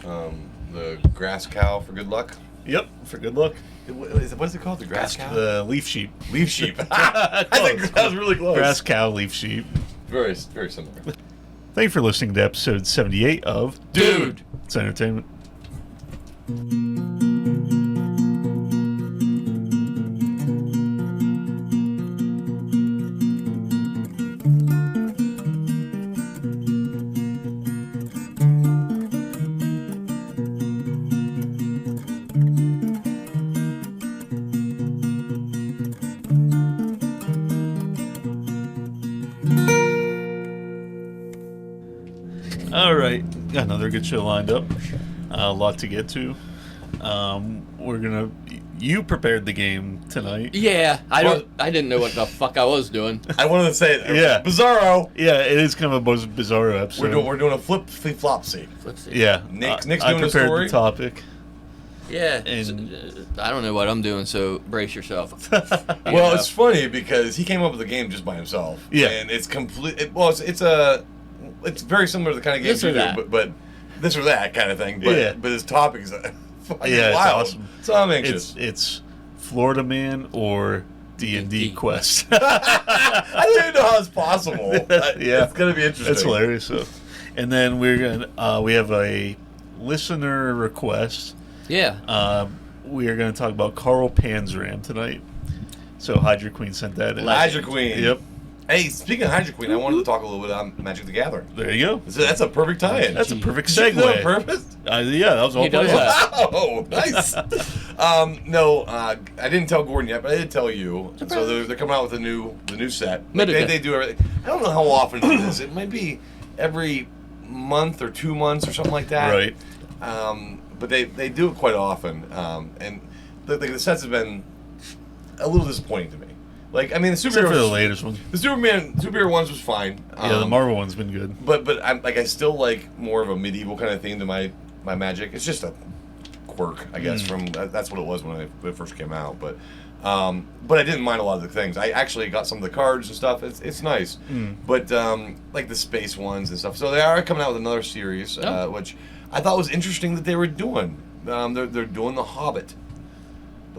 The grass cow for good luck. Yep, for good luck. What is it called? The grass cow? The leaf sheep. Leaf sheep. I think that was really close. Grass cow, leaf sheep. Very, very similar. Thank you for listening to episode 78 of Dude. It's Entertainment. All right, got another good show lined up. A lot to get to. You prepared the game tonight. Yeah, I didn't know what the fuck I was doing. I wanted to say it. Yeah. Bizarro. Yeah, it is kind of a bizarro episode. We're doing a flip-flopsy. Yeah. Nick's I doing the prepared story. the topic. Yeah, And- I don't know what I'm doing, so brace yourself. Well, it's funny because he came up with the game just by himself. Yeah. And it's complete. It's very similar to the kind of games This or you do, that. but this or that kind of thing. But Yeah. but his topic is fucking Yeah, it's wild. awesome. So I'm anxious. It's Florida Man or D&D D&D. Quest. I don't even know how it's possible. Yeah. It's gonna be interesting. It's hilarious. So, and then we have a listener request. Yeah. We are going to talk about Carl Panzram tonight. So Hydra Queen sent that in. Hydra Queen. Yep. Hey, speaking of Hydra Queen, I wanted to talk a little bit about Magic the Gathering. There you go. So that's a perfect tie-in. That's a perfect Did you do that segue. on purpose? Yeah, that was all He does planned. that. Wow, nice. I didn't tell Gordon yet, but I did tell you. So they're coming out with the new set. Like, Medica. they do everything. I don't know how often it is. It might be every month or 2 months or something like that. Right. But they do it quite often. And the sets have been a little disappointing to me. Like, I mean, the Except for the superhero latest one. the superhero ones was fine. Yeah, the Marvel one's been good. But I still like more of a medieval kind of theme to my Magic. It's just a quirk, I guess. From that's what it was when it first came out. But I didn't mind a lot of the things. I actually got some of the cards and stuff. It's nice. But like the space ones and stuff. So they are coming out with another series, which I thought was interesting that they were doing. They're doing the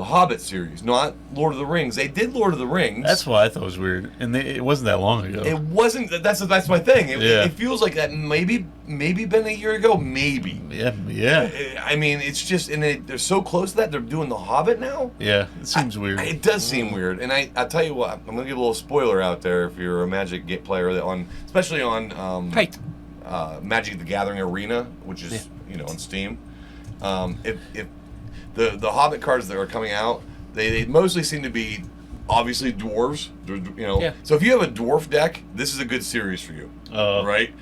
Hobbit series, not Lord of the Rings. They did Lord of the Rings. That's why I thought it was weird. And it wasn't that long ago. It wasn't. That's my thing. Yeah. It feels like that maybe been a year ago. Maybe. Yeah. I mean, it's just, and they're so close to that. They're doing the Hobbit now. Yeah, it seems weird. It does seem weird, and I'll tell you what. I'm gonna give a little spoiler out there if you're a Magic player especially on Right. Magic the Gathering Arena, which is on Steam. If the Hobbit cards that are coming out, they mostly seem to be obviously dwarves. Yeah. So if you have a dwarf deck, this is a good series for you. Right?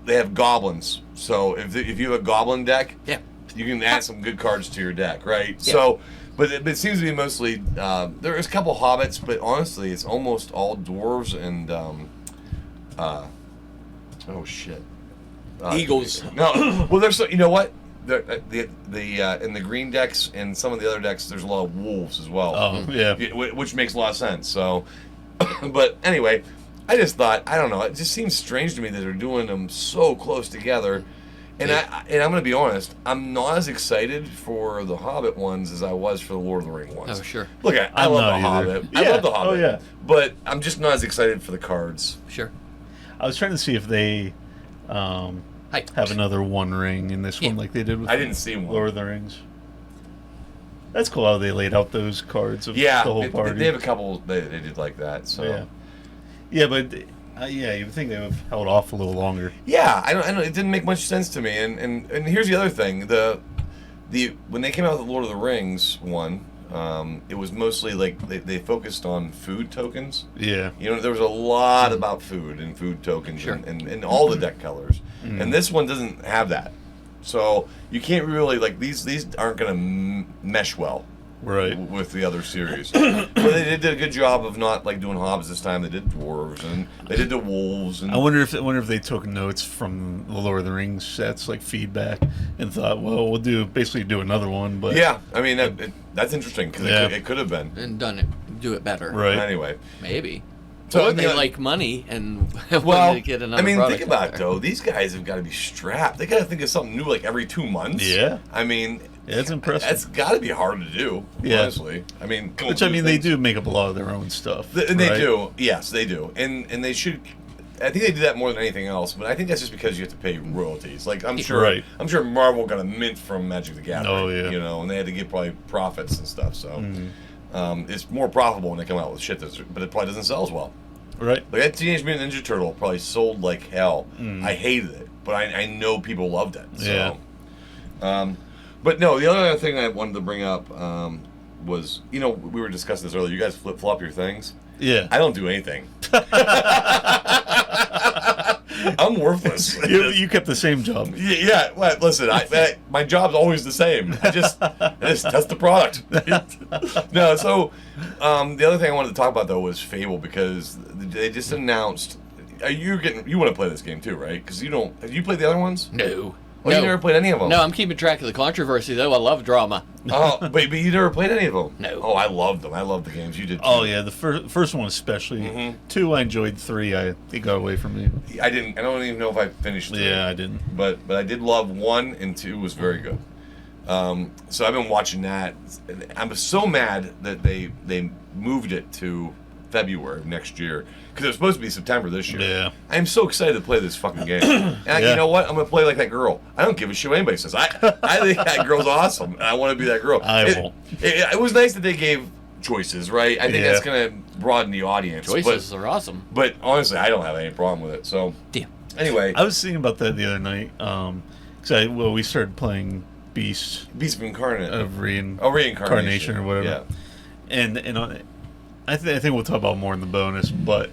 They have goblins. So if you have a goblin deck, you can add some good cards to your deck, right? Yeah. So, but it seems to be mostly there is a couple hobbits, but honestly, it's almost all dwarves and oh shit, Eagles. No, well, there's you know what. The in the green decks and some of the other decks, there's a lot of wolves as well. Oh, yeah. Which makes a lot of sense. So, but anyway, I just thought, I don't know, it just seems strange to me that they're doing them so close together. And I'm going to be honest, I'm not as excited for the Hobbit ones as I was for the Lord of the Rings ones. Oh, sure. Look, I I'm love not the either. Hobbit. I love the Hobbit. Oh, yeah. But I'm just not as excited for the cards. Sure. I was trying to see if they have another One Ring in this one like they did with I didn't see one. Lord of the Rings. That's cool how they laid out those cards of the whole party. They have a couple they did like that. So Yeah, but you would think they would have held off a little longer. Yeah, I don't. It didn't make much sense to me. And here's the other thing: when they came out with the Lord of the Rings one, it was mostly like they focused on food tokens. Yeah. There was a lot about food and food tokens Sure. and all the deck colors. And this one doesn't have that, so you can't really these aren't going to mesh well. Right. With the other series. But they did a good job of not doing hobbits this time. They did dwarves and they did the wolves. And I wonder if they took notes from the Lord of the Rings sets, like feedback, and thought, well, we'll do another one. But yeah, I mean that's interesting because it could have been. And do it better. Right. Anyway, Maybe. So Or they like money and well, want to get another I mean, product think about out it there. though. These guys have got to be strapped. They got to think of something new like every 2 months. Yeah. I mean, Yeah, it's impressive. That's got to be hard to do. Yeah. Honestly, I mean, Which I mean, they do make up a lot of their own stuff. And they right? do. Yes, they do. And they should. I think they do that more than anything else. But I think that's just because you have to pay royalties. Like I'm sure. Right. I'm sure Marvel got a mint from Magic the Gathering. Oh, yeah. You know, and they had to get probably profits and stuff. So it's more profitable when they come out with shit but it probably doesn't sell as well. Right. Like that Teenage Mutant Ninja Turtle probably sold like hell. I hated it, but I know people loved it. So. Yeah. But no, the other thing I wanted to bring up was, you know, we were discussing this earlier. You guys flip-flop your things. Yeah. I don't do anything. I'm worthless. You kept the same job. Yeah. Well, listen, my job's always the same. I just test the product. No. So the other thing I wanted to talk about though was Fable, because they just announced. You want to play this game too, right? Because you don't. Have you played the other ones? No. Oh, no. you never played any of them? No, I'm keeping track of the controversy, though. I love drama. Oh, but you never played any of them? No. Oh, I loved them. I loved the games. You did too. Oh yeah, the first one especially. 2 I enjoyed. 3 it got away from me. I didn't. I don't even know if I finished 3. Yeah, I didn't. But I did love 1 and 2 was very good. So I've been watching that. I'm so mad that they moved it to February of next year, because it was supposed to be September this year. Yeah. I'm so excited to play this fucking game. And you know what? I'm gonna play like that girl. I don't give a shit what anybody says. I think that girl's awesome. And I want to be that girl. I won't. It was nice that they gave choices, right? I think Yeah. that's gonna broaden the audience. Choices are awesome. But honestly, I don't have any problem with it. So Damn. anyway, I was thinking about that the other night. Because we started playing Beast Beast of Incarnate. of Reincarnation or whatever. Yeah. And I think we'll talk about more in the bonus, but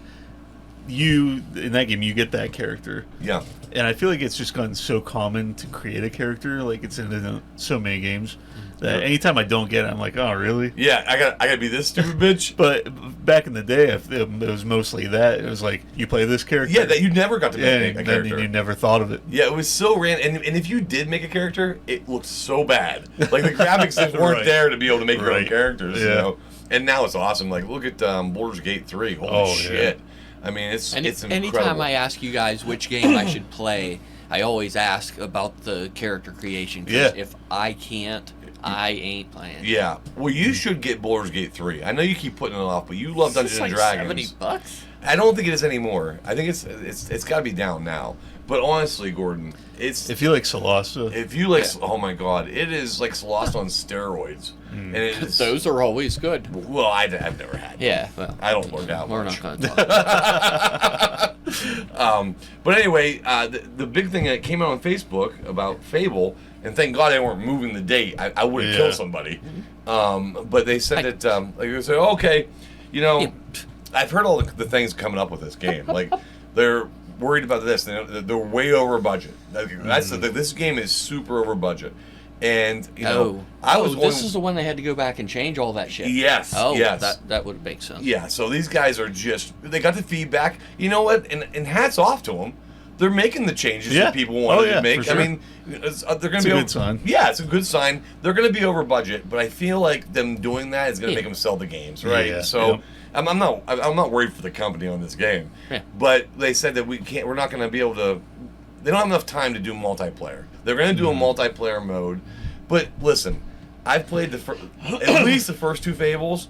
you in that game you get that character. Yeah. And I feel like it's just gotten so common to create a character, like it's in so many games, that anytime I don't get it, I'm like, oh really? Yeah, I gotta be this stupid bitch. But back in the day, it was mostly that. It was like, you play this character. Yeah, that you never got to yeah, make a and character. then you never thought of it. Yeah, it was so random. And if you did make a character, it looked so bad. Like the graphics just weren't Right. there to be able to make your own Right. characters. Yeah. You know? And now it's awesome. Like look at Baldur's Gate 3. Holy Oh, yeah. shit! I mean, it's incredible. Anytime I ask you guys which game I should play, I always ask about the character creation. 'Cause Yeah. if I can't, I ain't playing. Yeah. Well, you should get Baldur's Gate 3. I know you keep putting it off, but you love Dungeons It's and like Dragons. $70. I don't think it is anymore. I think it's got to be down now. But honestly, Gordon, it's If you like Solasta, if you like, oh my god, it is like Celeste on steroids, and it is. Those are always good. Well, I've never had. Them. Yeah, well, I don't work out we're much. not going to talk about it. But anyway, the big thing that came out on Facebook about Fable, and thank God they weren't moving the date. I would have Yeah. killed somebody. But they said that like they said, okay, you know, Yeah. I've heard all the things coming up with this game. Like they're worried about this. They're way over budget. That's this game is super over budget. And you know, I was going. This is the one they had to go back and change all that shit. Yes. Oh, yes. that would make sense. Yeah, so these guys are they got the feedback. You know what? And hats off to them. They're making the changes Yeah. that people wanted Oh, yeah, to make. for sure. I mean, they're going It's to be a good sign. Yeah, it's a good sign. They're going to be over budget, but I feel like them doing that is going to Yeah. make them sell the games, right? Yeah, So yep. I'm not worried for the company on this game. Yeah. But they said that we're not going to be able to. They don't have enough time to do multiplayer. They're going to do a multiplayer mode. But listen, I've played at least the first 2 Fables.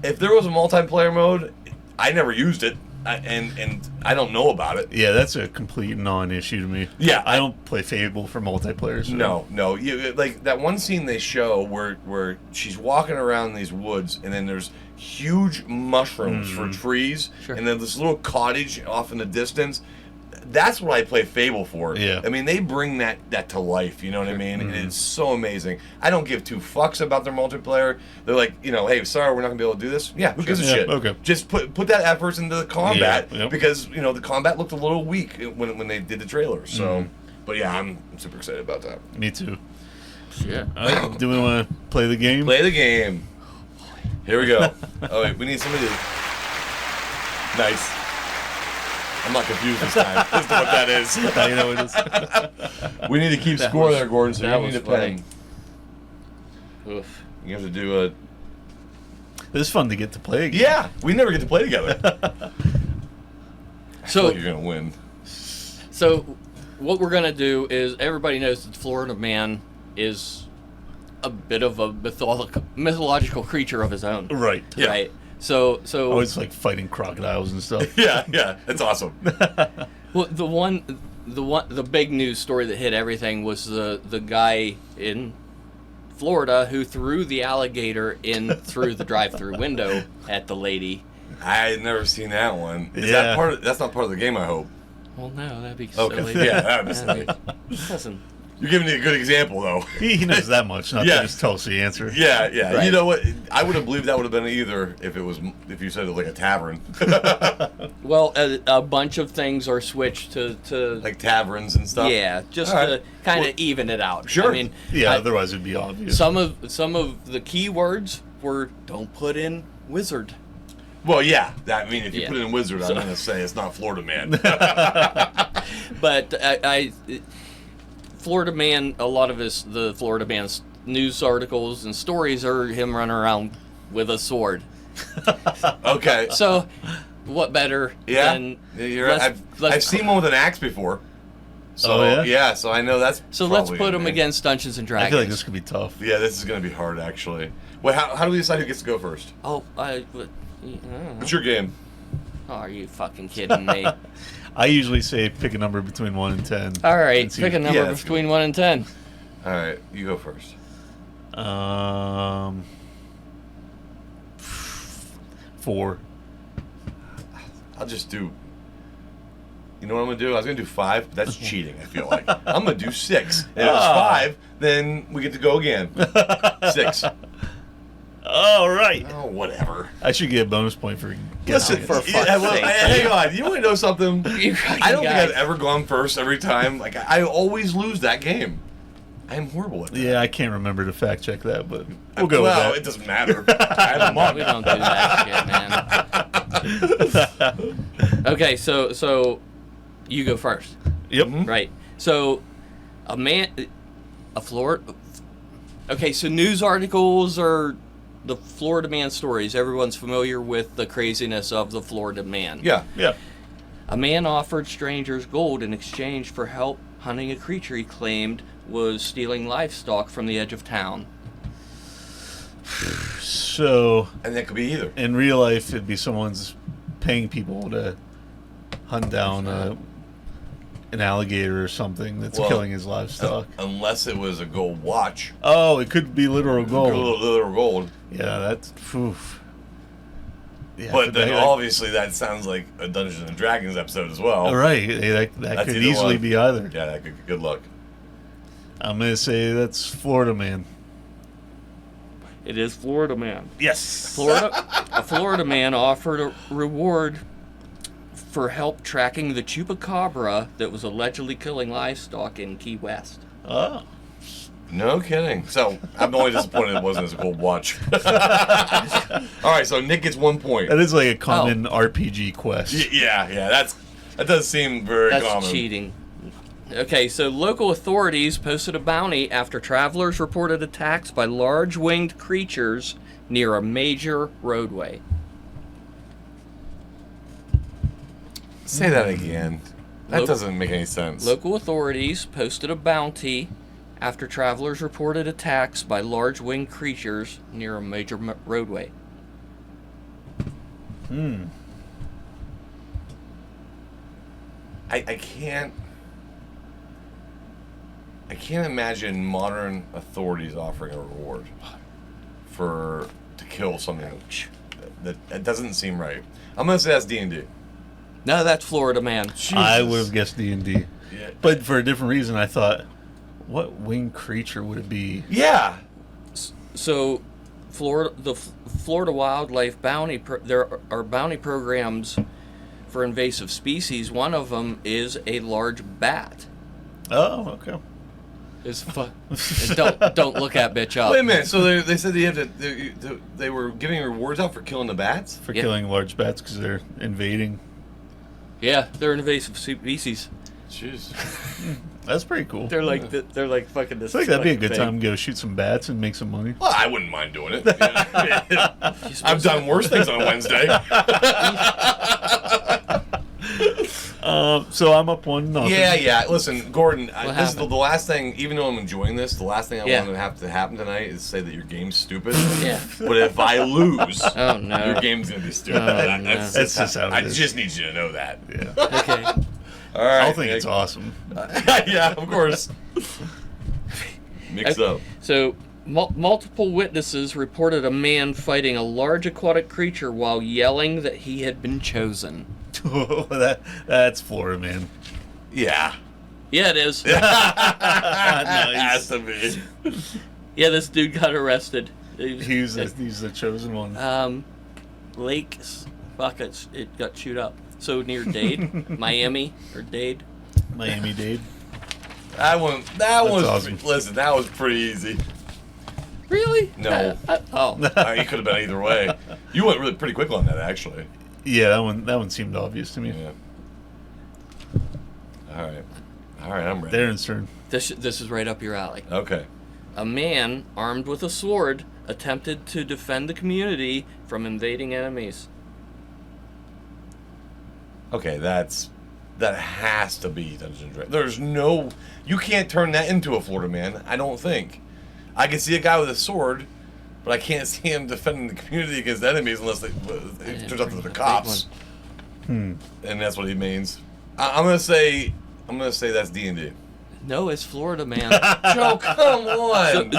If there was a multiplayer mode, I never used it, and I don't know about it. yeah, that's a complete non-issue to me. Yeah, I don't play Fable for multiplayer. So. No. You, like that one scene they show where she's walking around these woods, and then there's huge mushrooms for trees, Sure. and then this little cottage off in the distance. That's what I play Fable for. Yeah. I mean, they bring that to life. You know what I mean? And it's so amazing. I don't give 2 fucks about their multiplayer. They're like, you know, hey, sorry, we're not gonna be able to do this. Yeah, who gives a Yeah, shit? okay. Just put that effort into the combat Yeah, yep. because you know the combat looked a little weak when they did the trailer. So, but yeah, I'm super excited about that. Me too. Shit. Do we want to play the game? Play the game. Here we go. Oh wait, we need somebody to... Nice. I'm not confused this time. This is what that is. You know what it is. We need to keep That score was- there, Gordon, so that you need was a pen. Oof. You have to do a... It's fun to get to play again. Yeah, we never get to play together. feel like you're gonna win. So, what we're gonna do is everybody knows that Florida Man is a bit of a mythological creature of his own. Right. Yeah. Right. So Always like fighting crocodiles and stuff. Yeah, that's awesome. well, the big news story that hit everything was the guy in Florida who threw the alligator in through the drive-through window at the lady. I had never seen that one. Is Yeah. that part of, that's not part of the game, I hope. Well, no, that'd be Okay. silly. Yeah, that would be silly. Listen, You're giving me a good example, though. He knows that much, not Yeah. to just tell us the answer. Yeah. Right. You know what? I would have believed that would have been either if you said it was like a tavern, well, a bunch of things are switched to like taverns and stuff. yeah, just All to right. kind of Well, even it out. sure. I mean, Yeah, otherwise it'd be obvious. some of the key words were don't put in wizard. Well, yeah. I mean, if you Yeah. put it in wizard, So- I'm gonna say it's not Florida Man. But Florida Man, a lot of the Florida Man's news articles and stories are him running around with a sword. Okay. So, what better Yeah. than You're right. I've seen one with an axe before. So Oh, yeah? so I know that's. So let's probably put it, him man. against Dungeons and I Dragons. feel like this could be tough. Yeah, this is gonna be hard actually. Wait, how do we decide who gets to go first? Oh, What's your game? oh, are you fucking kidding me? I usually say pick a number between 1 and 10. All right, And see- pick a number Yeah, that's between 1 and 10. All right, you go first. 4. I'll just do. You know what I'm gonna do? I was gonna do 5, but that's cheating. I feel like I'm gonna do 6. And if it's 5, then we get to go again. 6. All right. Oh, whatever. I should get a bonus point for Listen, guessing. for it. fuck's well, sake. hang on. You want to know something? You I don't think guys. I've ever gone first every time. Like I always lose that game. I am horrible at that. Yeah, I can't remember to fact check that, but we'll go well, with it that. doesn't matter. I have a mug. We don't do that shit, man. Okay, so you go first, Yep. right? So a Florida. Okay, so news articles are the Florida Man stories. Everyone's familiar with the craziness of the Florida Man. Yeah. Yeah. A man offered strangers gold in exchange for help hunting a creature he claimed was stealing livestock from the edge of town. So, And that could be either. in real life, it'd be someone's paying people to hunt down an alligator or something that's Well, killing his livestock. Unless it was a gold watch. Oh, it could be literal gold. Little gold. Yeah, that's. Oof. Yeah, But then that- obviously that sounds like a Dungeons and Dragons episode as well. All right, that That's could either easily one. be either. Yeah, that could good luck. I'm gonna say that's Florida Man. It is Florida Man. Yes. A Florida man offered a reward for help tracking the chupacabra that was allegedly killing livestock in Key West. Oh. No kidding. So I'm only disappointed it wasn't as a gold watch. All right, so Nick gets 1 point. That is like a common RPG quest. Yeah, that does seem very That's common. cheating. Okay, so local authorities posted a bounty after travelers reported attacks by large winged creatures near a major roadway. Say that again. That Loc- doesn't make any sense. Local authorities posted a bounty after travelers reported attacks by large winged creatures near a major roadway. I can't imagine modern authorities offering a reward to kill something. That doesn't seem right. I'm gonna say that's D&D. No, that's Florida Man. I would have guessed D&D. Yeah. But for a different reason, I thought, what winged creature would it be? Yeah. So, Florida Wildlife Bounty. There are bounty programs for invasive species. One of them is a large bat. Oh, okay. Don't look at bitch up. Wait a minute. So they said they were giving rewards out for killing the bats. For Yeah. killing large bats because they're invading. Yeah, they're invasive species. Jeez. That's pretty cool. They're like fucking. I think that'd be a good time to go shoot some bats and make some money. Well, I wouldn't mind doing it. I've done worse things on a Wednesday. So I'm up 1-0. Yeah. Listen, Gordon, this is happened? the last thing, even though I'm enjoying this, the last thing I Yeah. want to have to happen tonight is say that your game's stupid. Yeah. But if I lose, Oh, no. your game's going to be stupid. Oh, no. That's just how it I is. just need you to know that. Yeah. Okay. All right. I think it's awesome. Yeah, of course. Mix up. So, multiple witnesses reported a man fighting a large aquatic creature while yelling that he had been chosen. That's Florida, man. Yeah. Yeah, it is. Has to be. Yeah, this dude got arrested. He's the chosen one. Lakes. Fuck it. It got chewed up. So near Dade, Miami or Dade. Miami-Dade. That was awesome. Listen, that was pretty easy. Really? No. Oh. You could have been either way. You went really pretty quick on that, actually. Yeah, that one seemed obvious to me. Yeah. All right, I'm ready. Darren's turn. This is right up your alley. Okay. A man armed with a sword attempted to defend the community from invading enemies. Okay, that has to be Dungeons and Dragons. There's no, you can't turn that into a Florida man. I don't think. I can see a guy with a sword, but I can't see him defending the community against enemies unless it turns out that they're the cops. Hmm. And that's what he means. I'm gonna say that's D&D. No, it's Florida man. Joe, come on.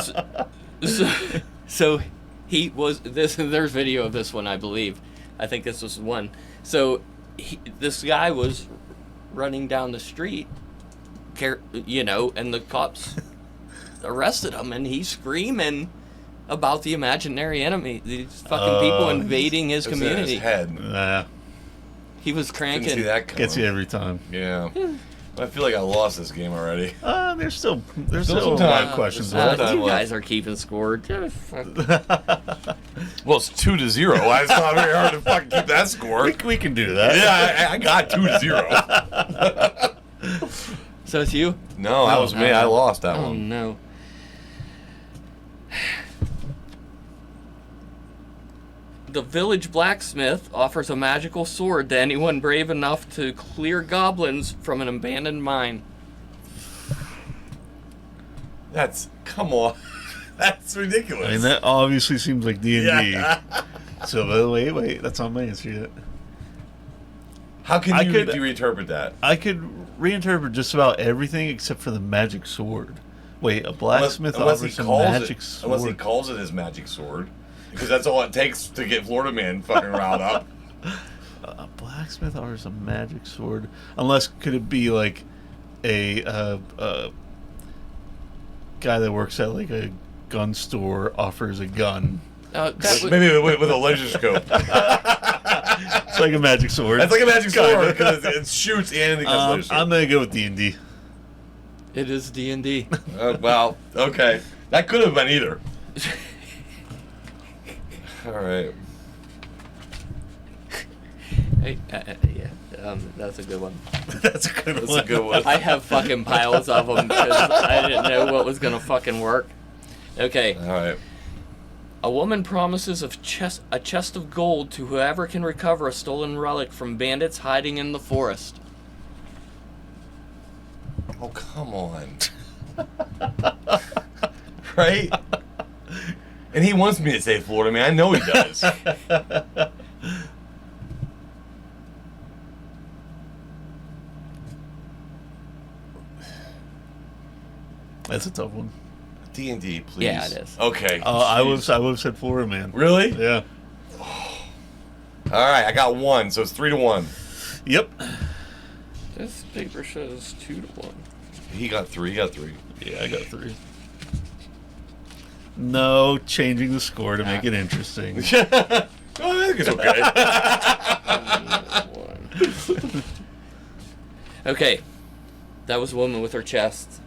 So he was this. There's video of this one, I believe. I think this was one. So this guy was running down the street, and the cops arrested him, and he's screaming about the imaginary enemy, these fucking people invading his It's in community. his head. He was Didn't cranking. see that coming. Gets you every time. Yeah. I feel like I lost this game already. There's still Still a some lot time. of questions There's left. some time You left. guys are keeping score. Well, it's 2-0. It's not very hard to fucking keep that score. We can do that. Yeah, I got 2-0. So it's you? No, that was me. I lost that Oh one. no. The village blacksmith offers a magical sword to anyone brave enough to clear goblins from an abandoned mine. Come on. That's ridiculous. I mean, that obviously seems like D&D. Yeah. So, wait, that's not my answer yet. How can I you could- reinterpret that? I could reinterpret just about everything except for the magic sword. Wait, a blacksmith offers a magic sword. Unless he calls it his magic sword. Because that's all it takes to get Florida Man fucking riled up. A blacksmith offers a magic sword. Unless, could it be like a guy that works at like a gun store offers a gun? Maybe with a laser scope. It's like a magic sword. That's like a magic sword because it shoots and it does laser I'm gonna go with D&D. It is D&D. Well, okay. That could have been either. All right. That's a good one. That's a good That's one. a good one. I have fucking piles of them because I didn't know what was gonna fucking work. Okay. All right. A woman promises a chest of gold to whoever can recover a stolen relic from bandits hiding in the forest. Oh, come on. Right? And he wants me to say Florida Man. I know he does. That's a tough one. D&D, please. Yeah, it is. Okay. I would have said Florida Man. Really? Yeah. All right, I got one, so it's 3-1. Yep. This paper says 2-1. He got 3. He got 3. Yeah, I got 3. No, changing the score to make it interesting. Oh, I think it's okay. Okay, that was a woman with her chest.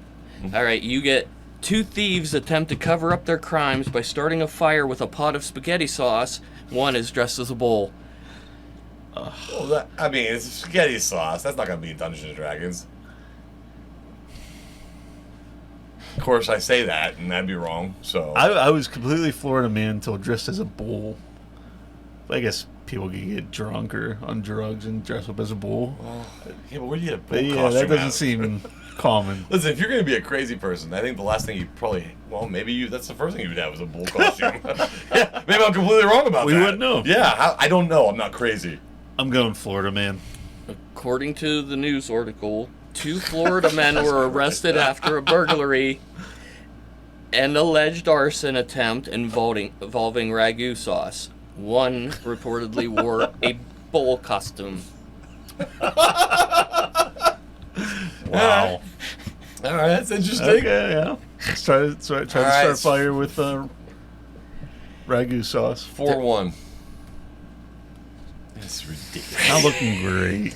All right, you get 2 thieves attempt to cover up their crimes by starting a fire with a pot of spaghetti sauce. One is dressed as a bowl. Well, it's spaghetti sauce. That's not going to be Dungeons and Dragons. Of course, I say that, and that'd be wrong. So I was completely Florida Man until dressed as a bull. I guess people can get drunk or on drugs and dress up as a bull. Well, yeah, but where do you get a bull But yeah, costume that doesn't at? seem common. Listen, if you're going to be a crazy person, I think the last thing you probably, that's the first thing you would have is a bull costume. Yeah, maybe I'm completely wrong about We that. wouldn't know. Yeah, I don't know. I'm not crazy. I'm going Florida, man. According to the news article, 2 Florida men were arrested after a burglary and alleged arson attempt involving ragu sauce. One reportedly wore a bull costume. Wow. All right, that's interesting. Okay, yeah. Let's try to start fire with ragu sauce. 4-1. That's ridiculous. Not looking great.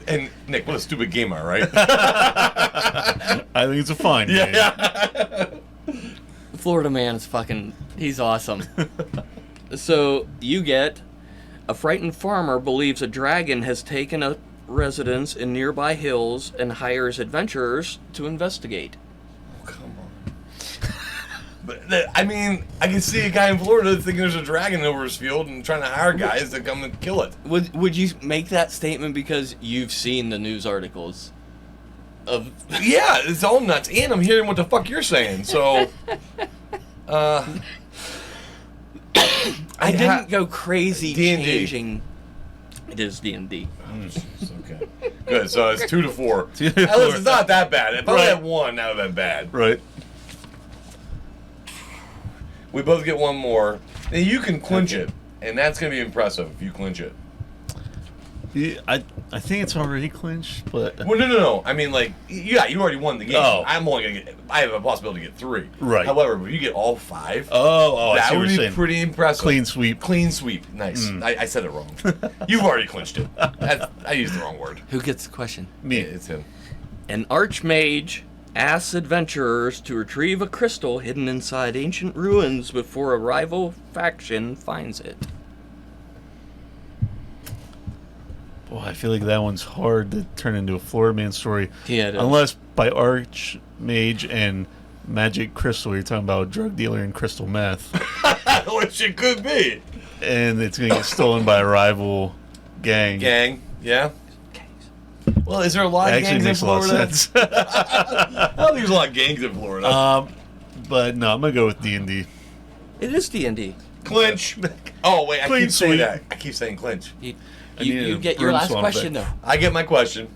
And Nick, what a stupid game, am I right? I think it's a fine game. Yeah. Florida man is he's awesome. So you get a frightened farmer believes a dragon has taken a residence in nearby hills and hires adventurers to investigate. Oh, come on. But I mean, I can see a guy in Florida thinking there's a dragon over his field and trying to hire guys to come and kill it. Would you make that statement because you've seen the news articles of? Yeah, it's all nuts. And I'm hearing what the fuck you're saying. So, I didn't go crazy D&D. changing. It is D&D. Okay. Good. So it's 2-4. 2-4. Listen, it's not that bad. If I Right. had 1, that would have been bad. Right. We both get 1 more. Now you can clinch it, and that's going to be impressive if you clinch it. Yeah, I think it's already clinched, but Well, no. I mean, like, yeah, you already won the game. Oh. I'm only going to get. I have a possibility to get 3. Right. However, if you get all 5, oh, I that see what would you're be saying. pretty impressive. Clean sweep. Clean sweep. Nice. I said it wrong. You've already clinched it. I used the wrong word. Who gets the question? Me. It's him. An archmage asks adventurers to retrieve a crystal hidden inside ancient ruins before a rival faction finds it. Boy, I feel like that one's hard to turn into a Florida man story. Yeah, it is. Unless by archmage and magic crystal, you're talking about a drug dealer and crystal meth, Which it could be. and it's gonna get stolen by a rival gang. Gang. Yeah. Well, is there a lot That of actually gangs in makes a lot of Florida? sense. I don't think there's a lot of gangs in Florida. But no, I'm gonna go with D&D. It is D&D. Clinch. Oh wait, I Clean keep saying sweep. that. I keep saying clinch. You get your broom last swamp question, back. though. I get my question.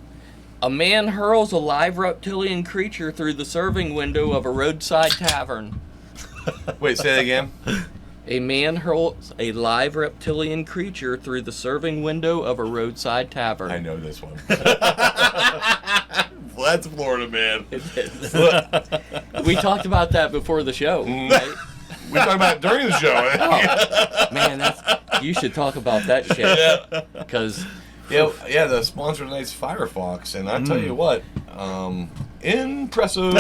A man hurls a live reptilian creature through the serving window of a roadside tavern. Wait, say that again. A man hurls a live reptilian creature through the serving window of a roadside tavern. I know this one. Well, that's Florida, man. We talked about that before the show. Right? We talked about it during the show. Man, you should talk about that shit. Because Yeah, the sponsor tonight's Firefox, and I tell you what, impressive.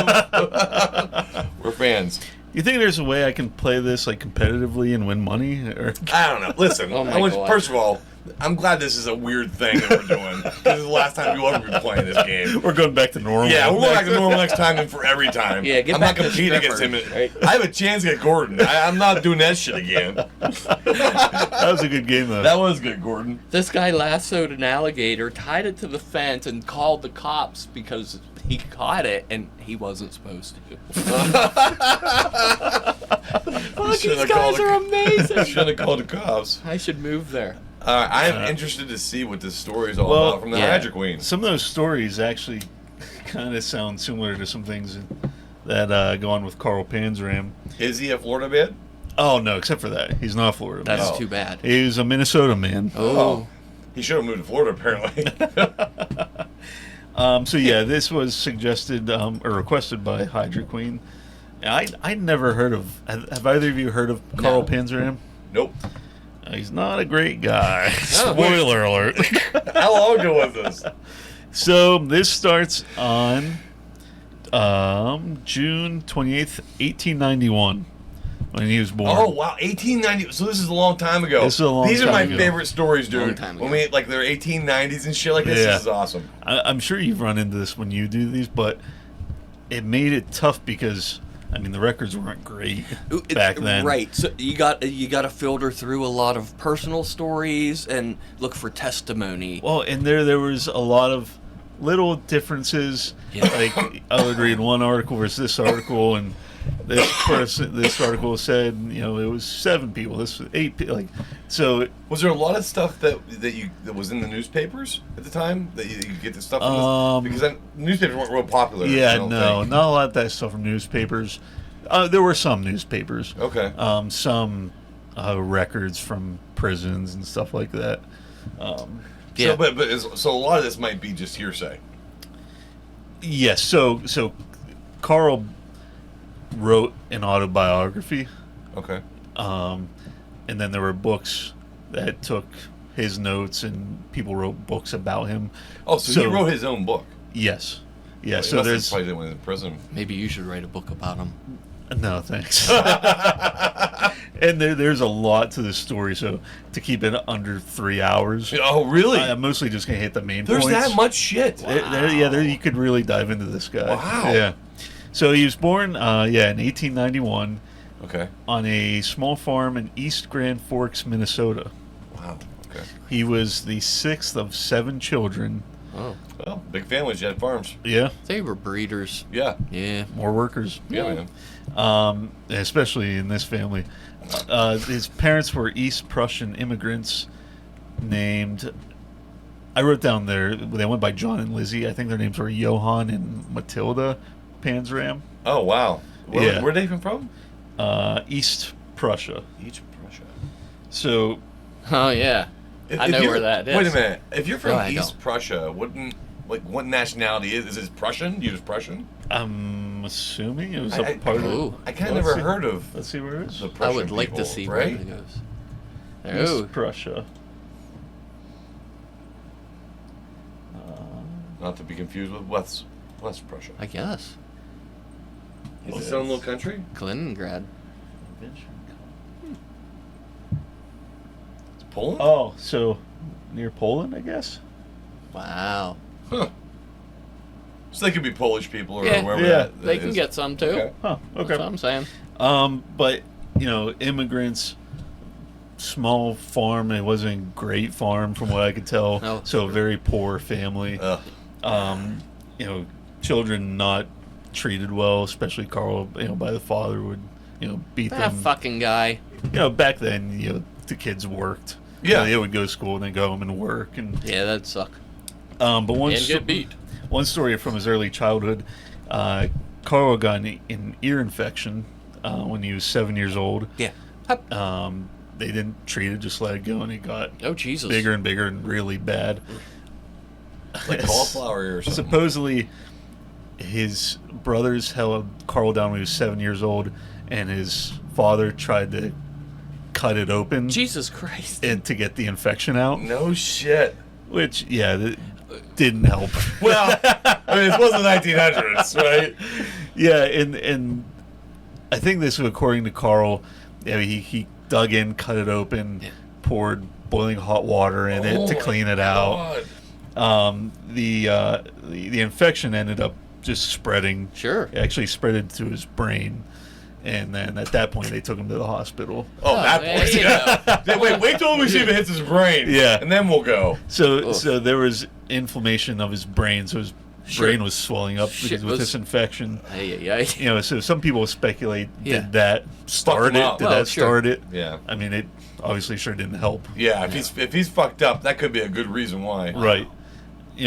We're fans. You think there's a way I can play this like competitively and win money? Or I don't know. Listen, Oh my God. first of all, I'm glad this is a weird thing that we're doing. Because this is the last time we'll ever be playing this game. we're going back to normal. Yeah, we're going back to normal next time and for every time. Yeah, get I'm back not to competing against him. strippers, right? I have a chance to get Gordon. I'm not doing that shit again. That was a good game though. That was good, Gordon. this guy lassoed an alligator, tied it to the fence, and called the cops because he caught it and he wasn't supposed to. Fuck, these Should've guys called are the- amazing. Should have called the cops. I should move there. I am interested to see what this story is all Well, about from the yeah. Magic Queen. Some of those stories actually kind of sound similar to some things that go on with Carl Panzram. Is he a Florida man? Oh no, except for that, he's not Florida. That's man. Oh. too bad. He's a Minnesota man. Oh. He should have moved to Florida, apparently. So yeah, this was suggested or requested by Hydra Queen. I'd never heard of. Have either of you heard of Carl No. Panzram? Nope. He's not a great guy. Oh, Spoiler alert. How long ago was this? So this starts on June 28th, 1891, when he was born. Oh wow, 1890. So this is a long time ago. This is a long These are time my ago. favorite stories, Long dude. time When ago. we like their 1890s and shit like this. Yeah. This is awesome. I'm sure you've run into this when you do these, but it made it tough because I mean, the records weren't great back then. Right. So you got to filter through a lot of personal stories and look for testimony. Well, and there was a lot of little differences. Yeah. Like I would read one article versus this article, and this article said, you know, it was 7 people. This was 8 people. Like, so Was there a lot of stuff that was in the newspapers at the time that you get the stuff from because newspapers weren't real popular. yeah, I don't no, think. not a lot of that stuff from newspapers. There were some newspapers. Okay. Some records from prisons and stuff like that. Yeah. So a lot of this might be just hearsay. Yes. So Carl wrote an autobiography, Okay. and then there were books that took his notes, and people wrote books about him. Oh, so he wrote his own book. Yes. Yeah. Well, So there's probably when he was in prison. Maybe you should write a book about him. no thanks. And there's a lot to this story, so to keep it under 3 hours. Oh, really? I'm mostly just gonna hit the main There's points. that much shit. There, you could really dive into this guy. Wow. Yeah. So he was born, in 1891 Okay. on a small farm in East Grand Forks, Minnesota. Wow. Okay. He was the 6th of 7 children. Oh, Well, big families, you had farms. Yeah, they were breeders. Yeah. Yeah. more workers. Yeah, man. Especially in this family. His parents were East Prussian immigrants named. I wrote down there. They went by John and Lizzie. I think their names were Johann and Matilda Panzram. Oh, wow. Yeah. Where are they even from? East Prussia. East Prussia. So Oh yeah. I know where that is. Wait a minute. If you're from No, I East don't. Prussia, what nationality is it? Prussian? You just Prussian? I'm assuming it was I- a part Ooh. of. I kind of Let's never see. heard of Let's see where it is. the I Prussian would like people, to see right? where it goes. East Oh, Prussia. Not to be confused with West Prussia. I guess Is it its own little country? Kaliningrad. It's Poland? Oh, so near Poland, I guess. Wow. Huh. So they could be Polish people or Yeah. wherever Yeah. that They is. can get some too. Okay. Huh. That's Okay. what I'm saying. But you know, immigrants, small farm. It wasn't a great farm from what I could tell. No. So a very poor family. Ugh. You know, children not treated well, especially Carl. You know, by the father would beat That them. fucking guy. You know, back then, the kids worked. Yeah. They would go to school and then go home and work and. Yeah, that'd suck. But one And get beat. One story from his early childhood, Carl got an ear infection when he was 7 years old. Yeah. They didn't treat it, just let it go, and it got Oh Jesus. bigger and bigger and really bad. Like cauliflower ear or something. Supposedly, his brothers held Carl down when he was 7 years old, and his father tried to cut it open Jesus Christ. and to get the infection out, No shit. which, didn't help. Well, I mean, it was the 1900s, right? Yeah, and I think this was according to Carl. Yeah, he dug in, cut it open, poured boiling hot water in it to my clean it out. God. The infection ended up just spreading. Sure. It actually spread into his brain, and then at that point they took him to the hospital. Oh, that there point. you go. Wait till we see if it hits his brain. Yeah. And then we'll go. So Oof. there was inflammation of his brain, so his Sure. brain was swelling up Shit because with was- this infection. Ay. So some people speculate, Yeah. did that start him it? up. Did Well, that sure. start it? Yeah. I mean, it obviously sure didn't help. Yeah, if he's fucked up, that could be a good reason why. Right.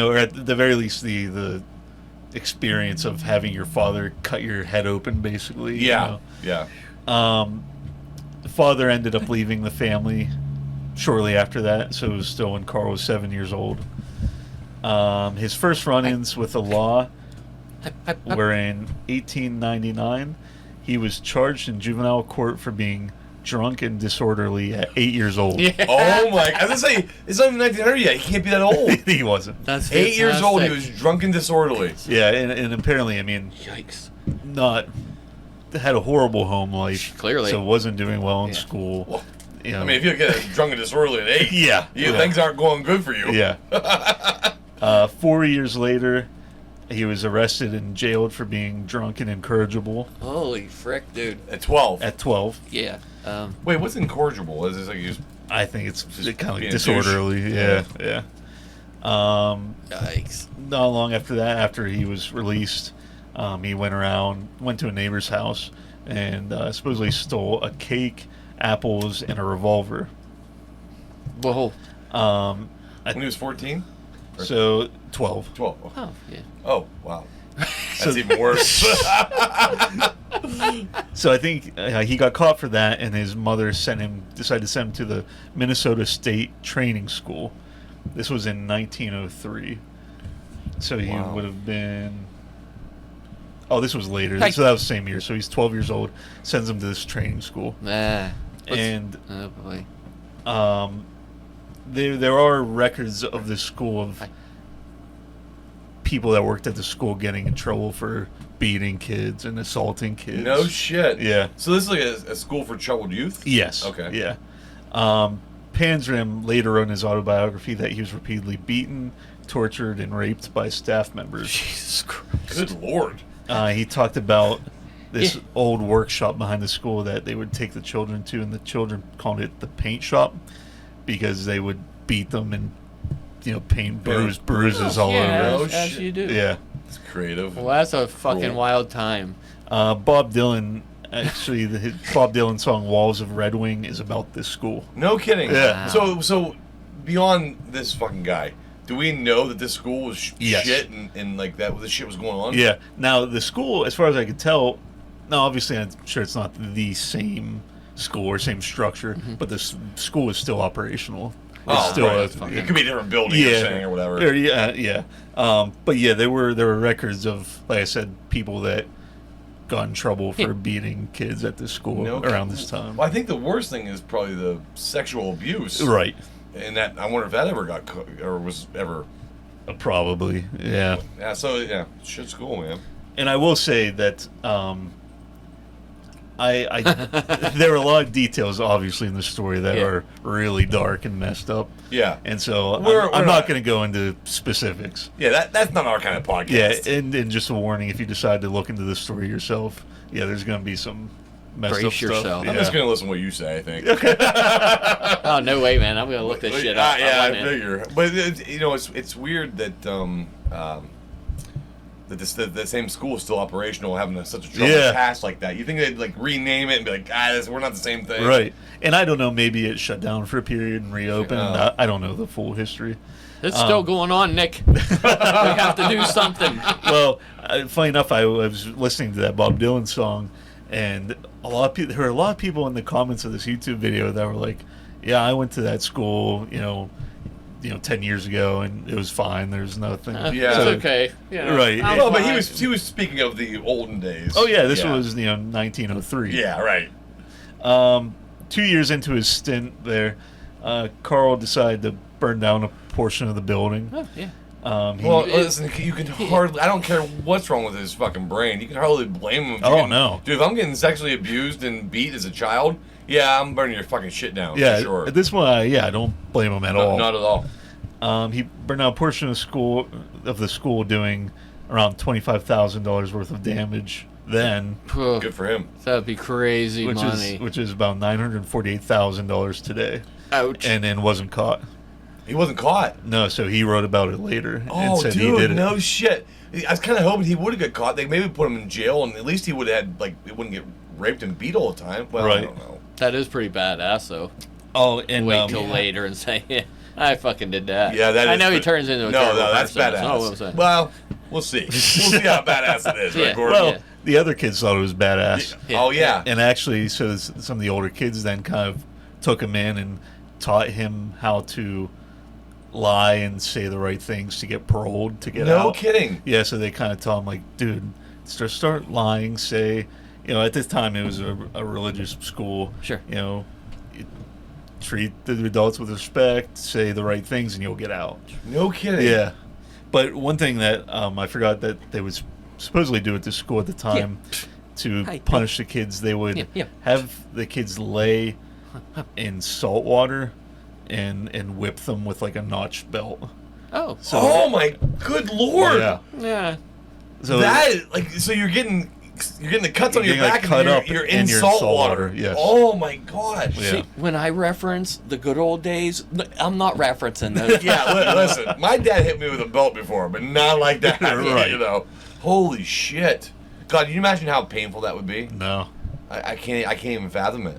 Or at the very least, the experience of having your father cut your head open, basically. Yeah. Yeah. The father ended up leaving the family shortly after that, so it was still when Carl was 7 years old. His first run-ins with the law were in 1899. He was charged in juvenile court for being drunk and disorderly at 8 years old. Yeah. Oh my! I was gonna say it's not even 1900 yet. He can't be that old. He wasn't. That's 8 years old. He fantastic. was drunk and disorderly. Yeah, and apparently, I mean, Yikes. not had a horrible home life. Clearly. So wasn't doing well in Yeah. school. Well, You know, I mean, if you get drunk and disorderly at 8, yeah. things aren't going good for you. Yeah. 4 years later, He was arrested and jailed for being drunk and incorrigible Holy frick, dude. At 12. at 12. Yeah. Wait, what's incorrigible? Is this like you just I think it's Just kind of like being a disorderly. douche. Yeah. Yikes. Not long after that, after he was released, he went to a neighbor's house, and supposedly stole a cake, apples, and a revolver. Whoa. when he was 14? So 12. 12. Oh, yeah. Oh, wow. So- That's even worse. So I think he got caught for that, and his mother decided to send him to the Minnesota State Training School. This was in 1903. So he Wow. would have been. Oh, this was later. Hey. So that was the same year. So he's 12 years old. Sends him to this training school, and Oh, boy. there are records of this school of Hi. people that worked at the school getting in trouble for beating kids and assaulting kids. No shit. Yeah. So this is like a school for troubled youth? Yes. Okay. Yeah. Panzram later wrote in his autobiography that he was repeatedly beaten, tortured, and raped by staff members. Jesus Christ. Good lord. He talked about this Yeah. old workshop behind the school that they would take the children to, and the children called it the paint shop because they would beat them and paint bruises all Yeah, over. Oh, as shit. you do. Yeah. It's creative. Well, that's a fucking Cool. wild time. Bob Dylan. Actually, his Bob Dylan song "Walls of Red Wing" is about this school. No kidding. Yeah. So beyond this fucking guy, do we know that this school was Yes. shit and like that this shit was going on? Yeah. Now the school, as far as I could tell, now obviously I'm sure it's not the same school or same structure, but the school is still operational. It's Oh, still right. It could be a different building you're saying or whatever. Yeah. But yeah, there were records of, like I said, people that got in trouble for beating kids at this school No around kidding. this time. Well, I think the worst thing is probably the sexual abuse. Right. And that I wonder if that ever got or was ever. Probably. Yeah. Yeah. So yeah, shit school, man. And I will say that I there are a lot of details, obviously, in the story that Yeah. are really dark and messed up. Yeah. And so We're I'm not not- going to go into specifics. Yeah. That's not our kind of Yeah, podcast. and just a warning: if you decide to look into this story yourself, yeah, there's going to be some messed Brace up stuff. yourself. I'm Yeah. just gonna listen to what you say. I think. Oh, no way, man. I'm going to look this shit up. Yeah, I I'm in. figure. But it's weird that that the same school is still operational, having such a troubled Yeah. past like that. You think they'd like rename it and be like, we're not the same thing, Right. And I don't know, maybe it shut down for a period and reopened. I don't know the full history. It's still going on, Nick. We have to do something. Well, funny enough, I was listening to that Bob Dylan song, and there were a lot of people in the comments of this YouTube video that were like, "Yeah, I went to that school, 10 years ago, and it was fine. There's nothing." Yeah. It's So- okay. Right. I'm Well, but fine. he was speaking of the olden days. Oh yeah, this was 1903. Yeah, right. 2 years into his stint there, Carl decided to burn down a portion of the building. Oh, yeah. Well, listen, you can hardly. I don't care what's wrong with his fucking brain. You can hardly blame him. If Oh, no. dude! If I'm getting sexually abused and beat as a child, yeah, I'm burning your fucking shit down. Yeah, for sure. at this point, I don't blame him at all. Not at all. He burned down a portion of the school, doing around $25,000 worth of damage. Then, Good for him. That'd be crazy money. which is about $948,000 today, Ouch. and then wasn't caught. He wasn't caught. No, so he wrote about it later and Oh, said dude, he did it. no shit. I was kind of hoping he would have got caught. They maybe put him in jail, and at least he would have had he wouldn't get raped and beat all the time. Well, I Right. don't know. That is pretty badass, though. Oh, and Wait till later and say, yeah, I fucking did that. Yeah, that I is know he pre- turns into a no, terrible that's person. badass. That's what I'm saying. Well, we'll see. We'll see how badass it is, Yeah. right, Gordon? well, Yeah. the other kids thought it was badass. Yeah. Oh yeah. And actually, so some of the older kids then kind of took him in and taught him how to lie and say the right things to get paroled, to get out. No kidding. Yeah, so they kind of taught him, like, dude, start lying, say, at this time it was a religious school. Sure. You treat the adults with respect, say the right things, and you'll get out. No kidding. Yeah. But one thing that I forgot that they would supposedly do at the school at the time to Hi. punish the kids, they would Yeah. have the kids lay in salt water and whip them with like a notch belt. Oh. So Oh my good lord. yeah. Yeah. So so you're getting the cuts on your getting, back, cut and up you're in in your salt water, water. yes. Oh my gosh. Yeah. See, when I reference the good old days, I'm not referencing those. Yeah, listen. My dad hit me with a belt before, but not like that. Right. You know. Holy shit. God, can you imagine how painful that would be? No. I can't even fathom it.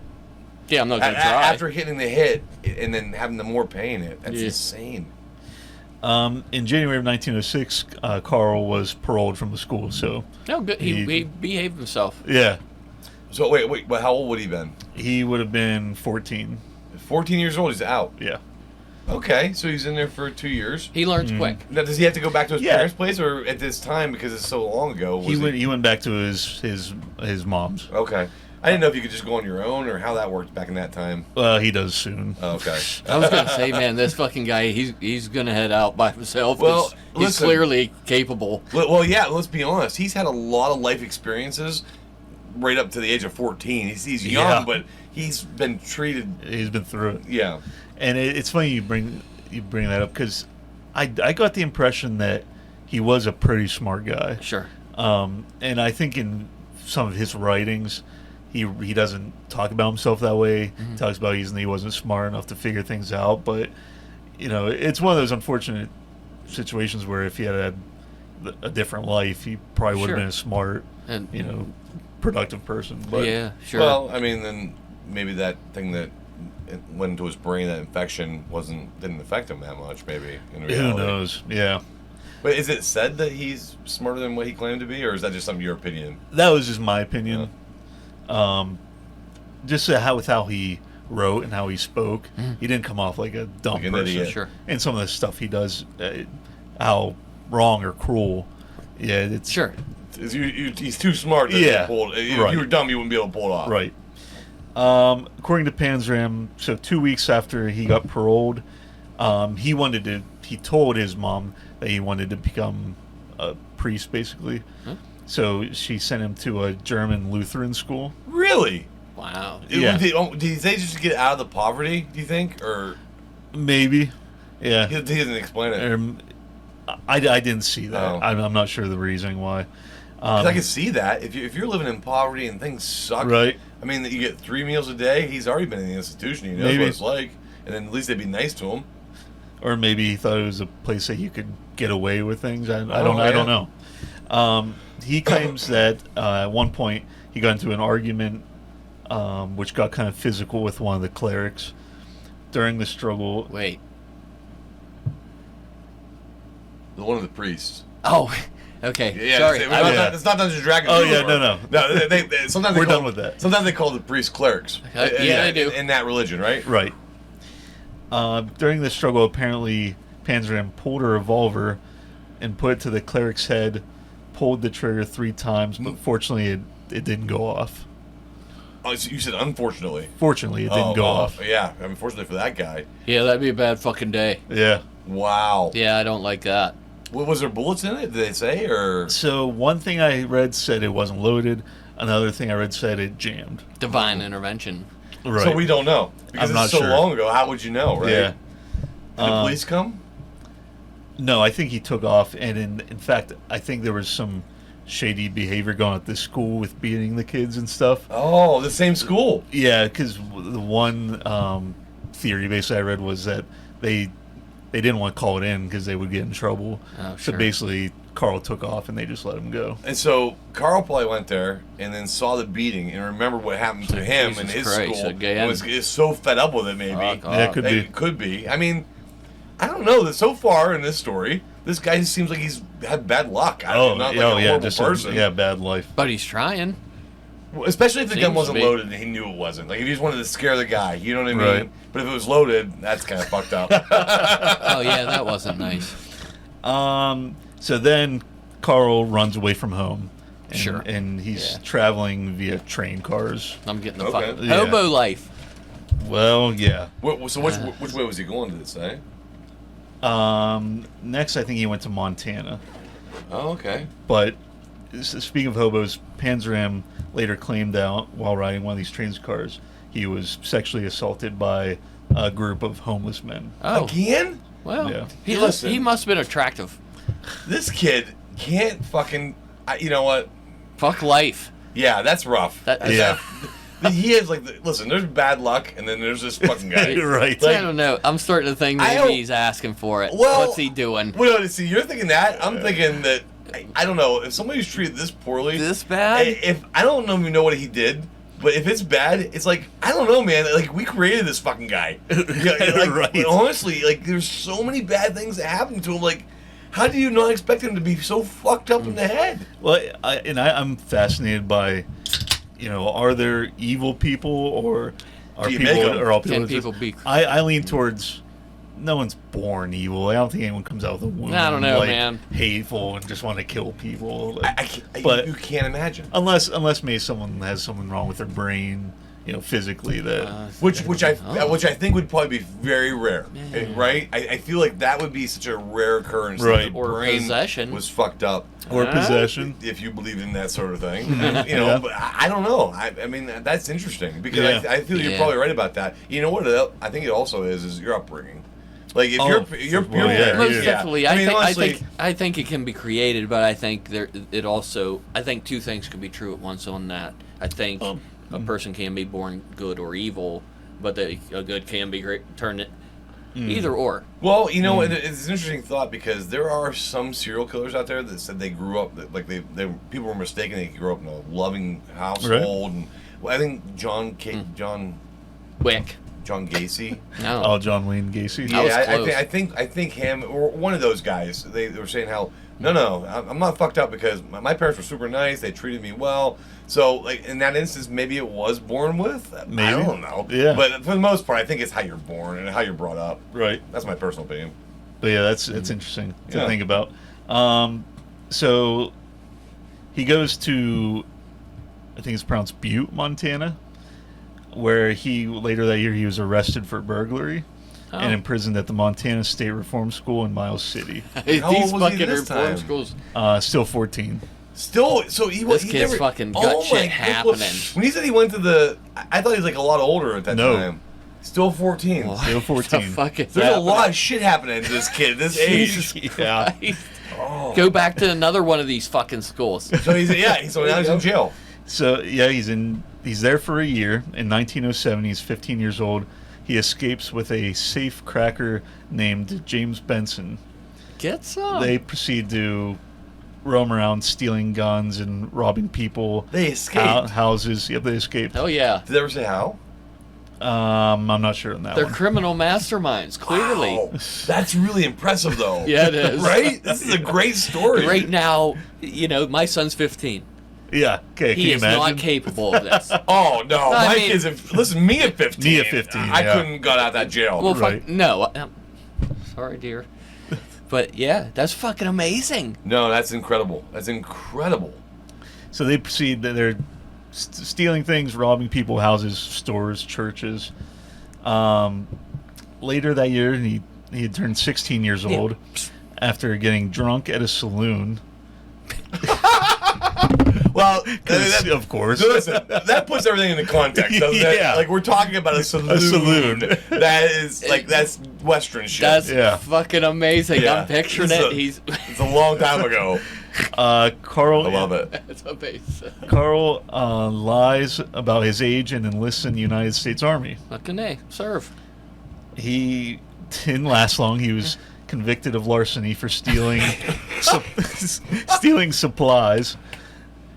Yeah, I'm not gonna try. After hitting the hit and then having the more pain, that's Yeah. insane. In January of 1906, Carl was paroled from the school. So No, good. He behaved himself. yeah, So wait, but how old would he been? he would have been 14. 14 years old. He's out. Yeah. Okay, so he's in there for 2 years. He learns quick. Now, does he have to go back to his Yeah. parents' place, or at this time because it's so long ago? He went back to his mom's. Okay, I didn't know if you could just go on your own or how that worked back in that time. He does soon. Okay. I was gonna say, man, this fucking guy, he's gonna head out by himself. 'Cause Well, he's listen. clearly capable. Well, yeah. Let's be honest. He's had a lot of life experiences, right up to the age of 14. He's young, Yeah. but he's been treated. He's been through it. Mm-hmm. Yeah. And it's funny you bring that up because I got the impression that he was a pretty smart guy. Sure. And I think in some of his writings, he doesn't talk about himself that way. He talks about he wasn't smart enough to figure things out. But it's one of those unfortunate situations where if he had a different life, he probably would have Sure. been a smart, And productive person. But yeah, sure. Well, I mean, then maybe that thing that it went into his brain, that infection, didn't affect him that much. Maybe in reality. who knows? Yeah, But is it said that he's smarter than what he claimed to be, or is that just your opinion? that was just my opinion. Just with how he wrote and how he spoke, he didn't come off like a dumb Like an person. idiot. Sure. And some of the stuff he does, how wrong or cruel. Yeah, it's Sure. He's too smart to Yeah, pull it. If right. you were dumb, you wouldn't be able to pull it off. right. According to Panzram, so 2 weeks after he got paroled, he told his mom that he wanted to become a priest, basically. Huh? So she sent him to a German Lutheran school. Really? Yeah. Wow. Did they just get out of the poverty, do you think? Or Maybe. Yeah. he doesn't explain it. I didn't see that. Oh. I'm not sure the reasoning why. 'Cause I can see that. If you're living in poverty and things suck, Right. I mean, that you get 3 meals a day, he's already been in the institution. He knows Maybe. what it's like. And then at least they'd be nice to him. Or maybe he thought it was a place that you could get away with things. I Oh, don't yeah. know. He claims that at one point he got into an argument which got kind of physical with one of the clerics. During the struggle, Wait. One of the priests. Oh, okay. Yeah, Sorry. it's not Dungeons and Dragons. Oh, anymore. yeah, no. No, sometimes We're they call, done with that. Sometimes they call the priests clerics. Yeah, they do. In that religion, right? right. During the struggle, apparently Panzram pulled a revolver and put it to the cleric's head, pulled the trigger 3 times, but fortunately it didn't go off. Oh, so you said unfortunately. Fortunately, it didn't go off. Yeah, unfortunately for that guy. Yeah, that'd be a bad fucking day. Yeah. Wow. Yeah, I don't like that. Was there bullets in it? Did they say, or So one thing I read said it wasn't loaded. Another thing I read said it jammed. Divine intervention. Right. So we don't know because I'm it's not so sure. long ago. How would you know, right? Yeah. Did the police come? No, I think he took off, and in fact, I think there was some shady behavior going on at this school with beating the kids and stuff. Oh, the same school. Yeah, because the one theory basically I read was that they didn't want to call it in because they would get in trouble. Oh, So sure. basically, Carl took off and they just let him go. And so Carl probably went there and then saw the beating and remembered what happened to him in Jesus his Christ, school. again. And was so fed up with it, maybe. Fuck off. Yeah, it could be. It could be. I mean, I don't know. That so far in this story, this guy just seems like he's had bad luck. Not like a horrible just person. bad life. But he's trying. Well, especially if the gun Seems wasn't to be. loaded and he knew it wasn't. Like if he just wanted to scare the guy, you know what I mean? Right. But if it was loaded, that's kind of fucked up. Oh, yeah, that wasn't nice. So then Carl runs away from home. And, Sure. And he's Yeah. traveling via train cars. I'm getting the Okay. fucking Yeah. hobo life. Well, yeah. So which way was he going, did it say? Next, I think he went to Montana. Oh, okay. But speaking of hobos, Panzram later claimed out while riding one of these train cars, he was sexually assaulted by a group of homeless men. Oh, Again? well, Yeah. he Listen. must have been attractive. This kid can't fucking You know what? Fuck life. Yeah, that's rough. Yeah. He has listen. There's bad luck, and then there's this fucking guy. Right. I don't know. I'm starting to think maybe he's asking for it. Well, What's he doing? Well, see, you're thinking that. I'm thinking that. I don't know. If somebody's treated this poorly, This bad? If I don't even know what he did, but if it's bad, it's like I don't know, man. Like we created this fucking guy. Right. Honestly, there's so many bad things that happen to him. Like, how do you not expect him to be so fucked up in the head? Well, I'm fascinated by, are there evil people or are Do you people make 'em? or all people? Can people be? I lean towards no one's born evil. I don't think anyone comes out with a wound. I don't know, man. Hateful and just want to kill people. But you can't imagine. Unless maybe someone has something wrong with their brain, physically that. Which I think would probably be very rare, right? I feel like that would be such a rare occurrence. Right. That the Or brain possession. was fucked up. Or possession. If you believe in that sort of thing, Yeah. But I don't know. I mean, that's interesting because Yeah. I feel you're probably right about that. You know what? I think it also is your upbringing. Like if your well, yeah. Most yeah. definitely. I mean, I honestly, think it can be created, but I think it also. I think two things could be true at once on that. I think a person can be born good or evil, but a good can be turned it either or. Well, it's an interesting thought because there are some serial killers out there that said they grew up people were mistaken they grew up in a loving household, and I think John Wick. John Gacy. No. Oh, John Wayne Gacy. That was Yeah, close. I think him or one of those guys. They were saying how no, I'm not fucked up because my parents were super nice. They treated me well. So in that instance, maybe it was born with. Maybe. I don't know. Yeah. But for the most part, I think it's how you're born and how you're brought up. Right. That's my personal opinion. But yeah, it's interesting to Yeah. think about. So he goes to, I think it's pronounced Butte, Montana, where later that year he was arrested for burglary and imprisoned at the Montana State Reform School in Miles City. These How old was he fucking this reform time? schools. Still 14. Still, so he was. This kid's fucking got shit happening. When he said he went to I thought he was a lot older at that No. time. Still 14. What Still 14. the fuck is There's a happening? lot of shit happening to this kid at this age. Yeah. Oh. Go back to another one of these fucking schools. So so now he's in jail. So yeah, he's there for a year. In 1907, he's 15 years old. He escapes with a safe cracker named James Benson. Get some. They proceed to roam around stealing guns and robbing people. They escaped. Houses. Yep, they escaped. Hell yeah. Did they ever say how? I'm not sure on that They're one. criminal masterminds, clearly. Wow. That's really impressive, though. Yeah, it is. Right? This is a great story. Right now, my son's 15. Yeah. Okay. Can He you is imagine? not capable of this. Oh, no. I My mean- kids listen, me at 15. Me at 15, I yeah. couldn't got out of that jail. Well, Right. fuck, no. Sorry, dear. But yeah, that's fucking amazing. No, that's incredible. That's incredible. So they proceed. They're stealing things, robbing people, houses, stores, churches. Later that year, he had turned 16 years old after getting drunk at a saloon. Well, 'Cause, of course. So listen, that puts everything into context, doesn't it? Yeah. Like, we're talking about a saloon. A saloon. That is, that's Western shit. That's Yeah. fucking amazing. Yeah. I'm picturing It's it. it's a long time ago. Carl. I love it. That's amazing. Carl lies about his age and enlists in the United States Army. Fucking A. Serve. He didn't last long. He was convicted of larceny for stealing stealing supplies.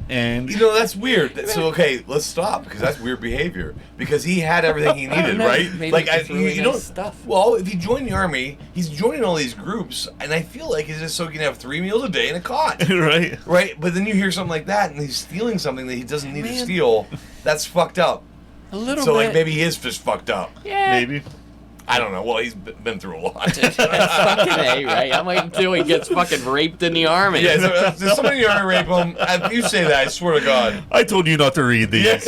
And That's weird. So, okay, let's stop because that's weird behavior. Because he had everything he needed, know. right? Maybe Like, it's really you nice don't. stuff. Well, if he joined the army, he's joining all these groups, and I feel like he's just so he can have 3 meals a day in a cot. right. Right? But then you hear something like that, and he's stealing something that he doesn't need to Man. steal. That's fucked up. A little So, bit. like, maybe he is just fucked up. Yeah. Maybe. I don't know. Well, he's been through a lot. That's fucking A, right? I'm waiting until he gets fucking raped in the army. Yeah, so if somebody in the army rape him, if you say that, I swear to God. I told you not to read these.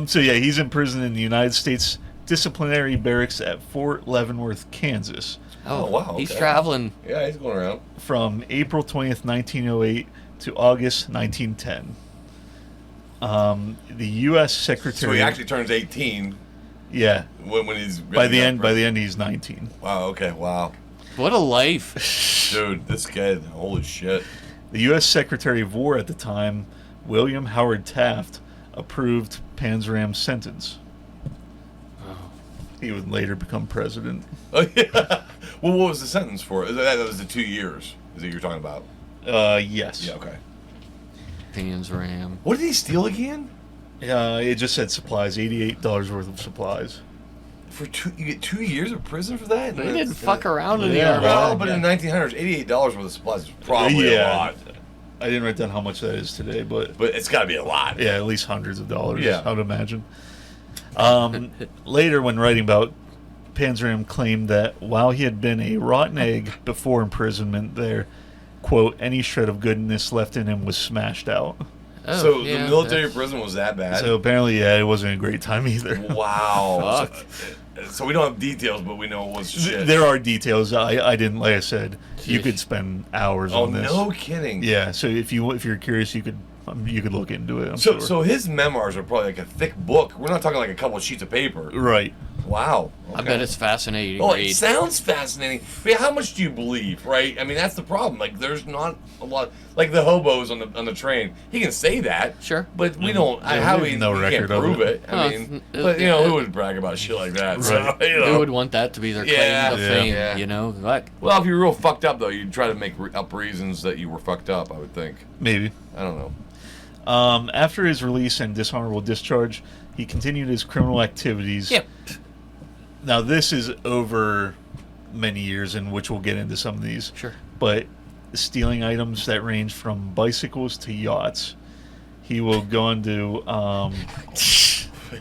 So yeah, he's in prison in the United States Disciplinary Barracks at Fort Leavenworth, Kansas, Oh, wow, He's okay. traveling. Yeah, he's going around. from April 20th, 1908 to August 1910. The U.S. Secretary. So he actually turns 18 Yeah. when he's By the end, he's 19. Wow. Okay. Wow. What a life. Dude, this guy, holy shit. The U.S. Secretary of War at the time, William Howard Taft, approved Panzram's sentence. He would later become president. Oh, yeah. Well, what was the sentence for? That was the 2 years, is that you're talking about? Yes. Yeah, okay. Panzram. What did he steal again? It just said supplies, $88 worth of supplies. You get 2 years of prison for that? They didn't fuck around in the Yeah. army. Well, but in the 1900s, $88 worth of supplies is probably a lot. I didn't write down how much that is today, but But it's got to be a lot. yeah, at least hundreds of dollars, Yeah. I would imagine. Later, when writing about Panzram, claimed that while he had been a rotten egg before imprisonment there, quote, any shred of goodness left in him was smashed out. Oh, So yeah, the military that's- prison was that bad? So apparently, yeah, it wasn't a great time either. Wow. Fuck. So we don't have details, but we know it was shit. There are details. I didn't, like I said, you Jeez. could spend hours Oh, on this. no kidding. Yeah, so if you're curious, you could look into it. I'm So, sure. so his memoirs are probably like a thick book. We're not talking like a couple of sheets of paper. Right. Wow. I Okay. bet it's fascinating. Well, it read. sounds fascinating. But how much do you believe, right? I mean, that's the problem. Like, there's not a lot. Like the hobos on the train. He can say that. Sure. But we don't. Yeah, how there's we no we record can't of prove it. it. I Well, mean, it- but who would brag about shit like that? So, Right. Who would want that to be their claim Yeah. to Yeah. fame? Yeah. You know, like Well, if you're real fucked up though, you'd try to make up reasons that you were fucked up. I would think. Maybe. I don't know. After his release and dishonorable discharge, he continued his criminal activities. Yep. Now, this is over many years, in which we'll get into some of these. Sure. But stealing items that range from bicycles to yachts. He will go on to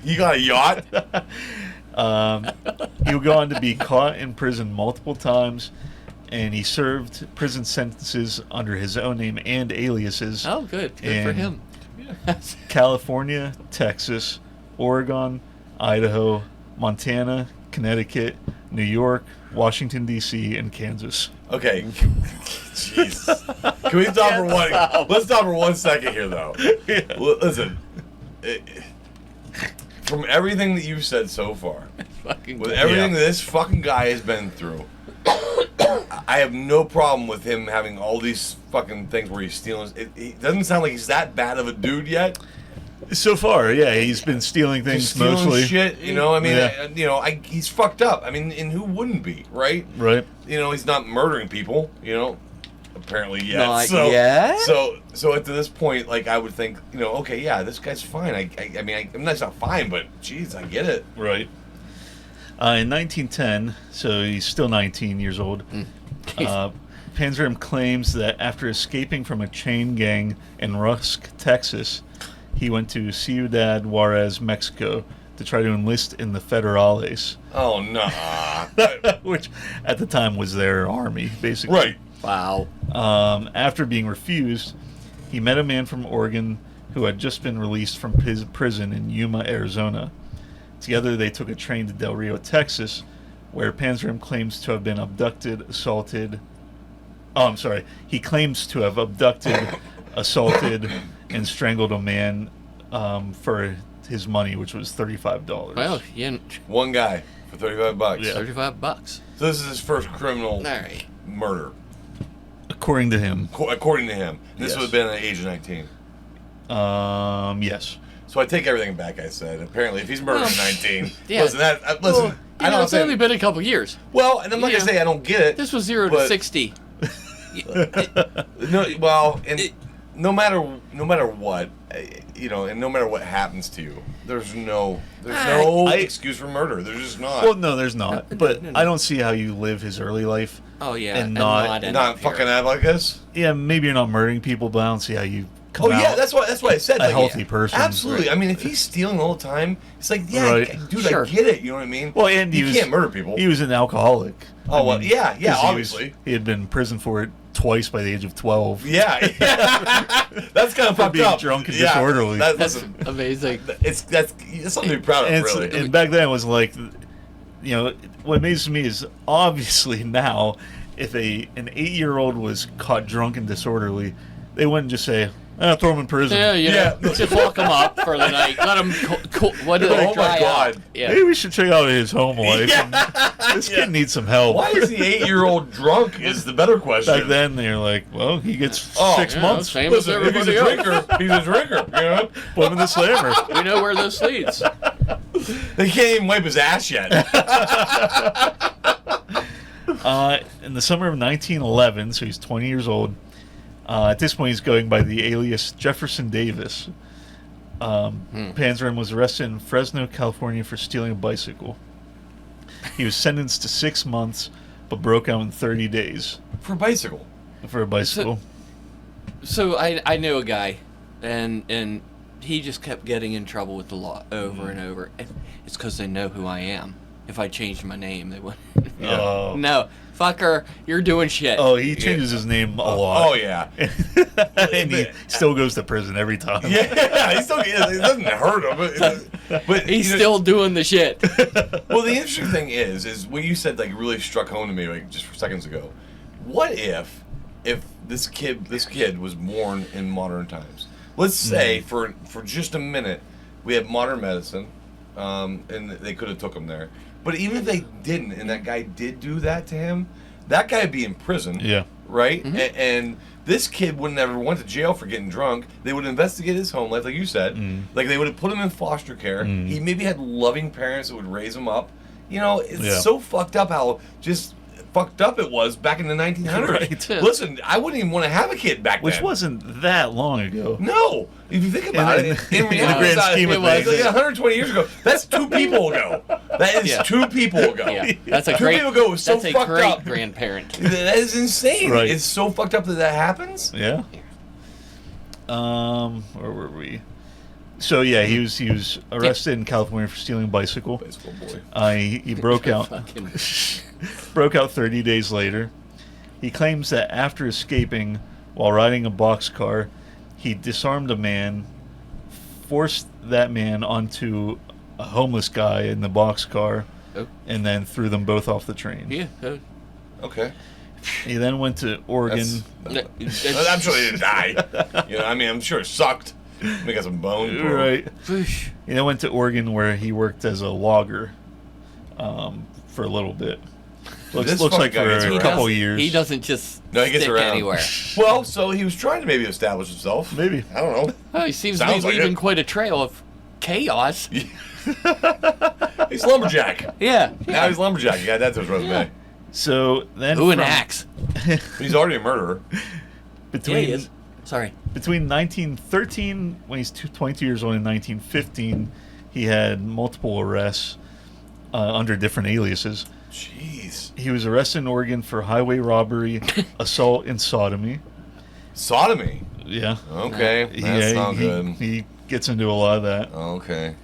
You got a yacht? he will go on to be caught in prison multiple times, and he served prison sentences under his own name and aliases. Oh, good. Good for And- him. California, Texas, Oregon, Idaho, Montana, Connecticut, New York, Washington, D.C., and Kansas. Okay. Jeez. Can we stop for one? Let's stop for 1 second here, though. Listen. From everything that you've said so far, Fucking with good. everything Yeah. this fucking guy has been through, I have no problem with him having all these fucking things where he's stealing. It doesn't sound like he's that bad of a dude yet. So far, yeah, he's been stealing things Just stealing mostly. shit, you know. I mean, Yeah. he's fucked up. I mean, and who wouldn't be, right? Right. You know, he's not murdering people. You know, apparently yet. Not so, yet? So at this point, like, I would think, you know, okay, yeah, this guy's fine. I mean, I'm not fine, but jeez, I get it. Right. In 1910, so he's still 19 years old, Panzram claims that after escaping from a chain gang in Rusk, Texas, he went to Ciudad Juarez, Mexico, to try to enlist in the Federales, Oh no. which at the time was their army, basically. Right. Wow. After being refused, he met a man from Oregon who had just been released from his prison in Yuma, Arizona. Together, they took a train to Del Rio, Texas, where Panzram claims to have been abducted, assaulted. Oh, I'm sorry. He claims to have abducted, assaulted, and strangled a man for his money, which was $35. Well, yeah, One guy for $35. Yeah. $35. So this is his first criminal All right. murder, According to him, according to him. This Yes. would have been at the age of 19. yes. So I take everything back I said. Apparently, if he's murdering Well, 19, yeah. listen, I Well, don't you know, know. it's only been a couple years. Well, and I'm not Yeah. gonna say I don't get it. This was 0 to But- 60. No, well, and no matter what, you know, and no matter what happens to you, there's no I- excuse for murder. There's just not. Well, no, there's not. But no. I don't see how you live his early life. Oh, yeah. And not- end not up here. fucking act like this. Yeah, maybe you're not murdering people, but I don't see how you come Oh out. yeah, that's what I said. a healthy person. Absolutely. I mean, if he's stealing all the time, it's like, yeah, Right. dude, Sure. I get it. You know what I mean? Well, and you can't murder people. He was an alcoholic. Oh, well, yeah, 'cause obviously. he had been in prison for it twice by the age of 12. Yeah, that's kind of fucked being up. drunk and Yeah, disorderly. That's That's amazing. that's something to be proud of, And, really. and back then it was like, you know, what amazes me is obviously now, if an 8-year-old was caught drunk and disorderly, they wouldn't just say, Throw him in prison. Yeah, you know, just lock him up for the night. Let him Oh my God. out. Yeah. Maybe we should check out his home life. Yeah. This kid needs some help. Why is the 8-year-old drunk is the better question. Back then, they're like, well, he gets 6 Yeah, months. same as Listen, if he's a everybody else. drinker, he's a drinker. You know? Put him in the slammer. We know where this leads. They can't even wipe his ass yet. In the summer of 1911, so he's 20 years old. At this point, he's going by the alias Jefferson Davis. Panzram was arrested in Fresno, California for stealing a bicycle. He was sentenced to 6 months, but broke out in 30 days. For a bicycle. For a bicycle. So I know a guy, and he just kept getting in trouble with the law over and over. And it's because they know who I am. If I changed my name, they would. Oh. No, fucker, you're doing shit. Oh, he changes his name a lot. Oh, yeah. And he still goes to prison every time. Yeah, he still, it doesn't hurt him. But He's you know, still doing the shit. Well, the interesting thing is what you said like really struck home to me like just seconds ago. What if this kid was born in modern times? Let's say for just a minute we had modern medicine, and they could have took him there. But even if they didn't, and that guy did do that to him, that guy would be in prison. Yeah. Right? And this kid wouldn't ever went to jail for getting drunk. They would investigate his home life, like you said. Like they would have put him in foster care. He maybe had loving parents that would raise him up. You know, it's so fucked up how just fucked up it was back in the 1900s. Right. Listen, I wouldn't even want to have a kid back Which then. wasn't that long ago. No, if you think about it, in the reality, grand scheme of it's things. like 120 years ago. That's 2 people ago. That is 2 people ago. Yeah, that's a 2 great. people ago was so that's a fucked great up. grandparent. That is insane. Right. It's so fucked up that happens. Yeah. Where were we? So yeah, he was arrested in California for stealing a bicycle. Bicycle boy. He broke out. Fucking- Broke out 30 days later. He claims that after escaping while riding a boxcar, he disarmed a man, forced that man onto a homeless guy in the boxcar, and then threw them both off the train. Yeah. Okay. He then went to Oregon. I'm sure he didn't die. You know, I mean, I'm sure it sucked. They got some bones. Bro. Right. He then went to Oregon where he worked as a logger for a little bit. Looks like for a couple years. He doesn't just No, he gets stick around. anywhere. Well, so he was trying to maybe establish himself. Maybe. I don't know. Oh, he seems to Sounds be like leaving it. quite a trail of chaos. He's lumberjack. Yeah. Now he's lumberjack. Yeah, that's his resume. So then, Ooh, an axe. He's already a murderer. Yeah, between he is. Sorry. between 1913, when he's 22 years old, and 1915, he had multiple arrests under different aliases. Jeez. He was arrested in Oregon for highway robbery, assault, and sodomy. Sodomy. Yeah. Okay, that's not good. He gets into a lot of that. Okay.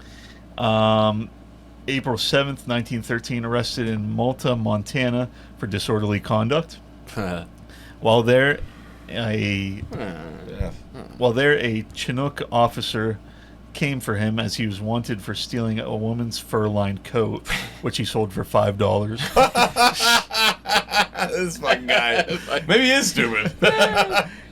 April 7th, 1913, arrested in Malta, Montana for disorderly conduct. While there, a Chinook officer came for him as he was wanted for stealing a woman's fur-lined coat, which he sold for $5. This fucking guy. Maybe he is stupid.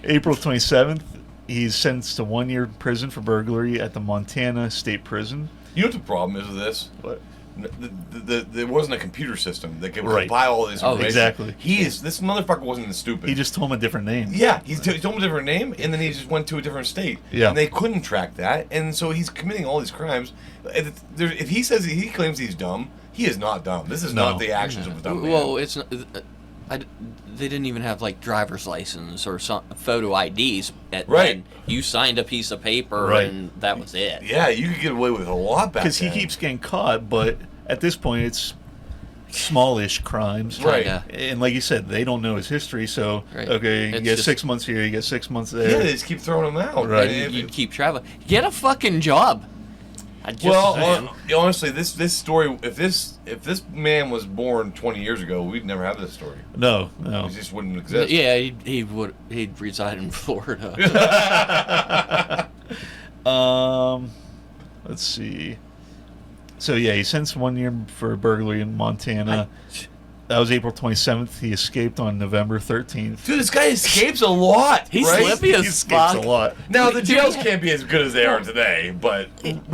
April 27th, he's sentenced to 1 year in prison for burglary at the Montana State Prison. You know what the problem is with this? What? There wasn't a computer system that could Right. compile all this Oh, information. exactly. This motherfucker wasn't stupid. He just told him a different name. Yeah, he told him a different name, and then he just went to a different state. Yeah. And they couldn't track that, and so he's committing all these crimes. If he says he claims he's dumb, he is not dumb. This is No. not the actions of a dumb man. Well, it's not, they didn't even have like driver's license or some photo IDs. Right. Then. You signed a piece of paper Right. and that was it. Yeah, you could get away with a lot back Because he then. keeps getting caught, but at this point, it's smallish crimes. Right. Kinda. And like you said, they don't know his history, so, Right. okay, you It's get just- 6 months here, you get 6 months Yeah, there. they just keep throwing him out. Right. And You keep traveling. Get a fucking job. I just Well, saying. honestly, this story, if this man was born 20 years ago, we'd never have this story. No. It just wouldn't exist. Yeah, he'd reside in Florida. Let's see. So yeah, he sentenced 1 year for burglary in Montana. That was April 27th. He escaped on November 13th. Dude, this guy escapes a lot. He's right? slippy He as escapes fuck. a lot. Now the jails can't be as good as they are today, but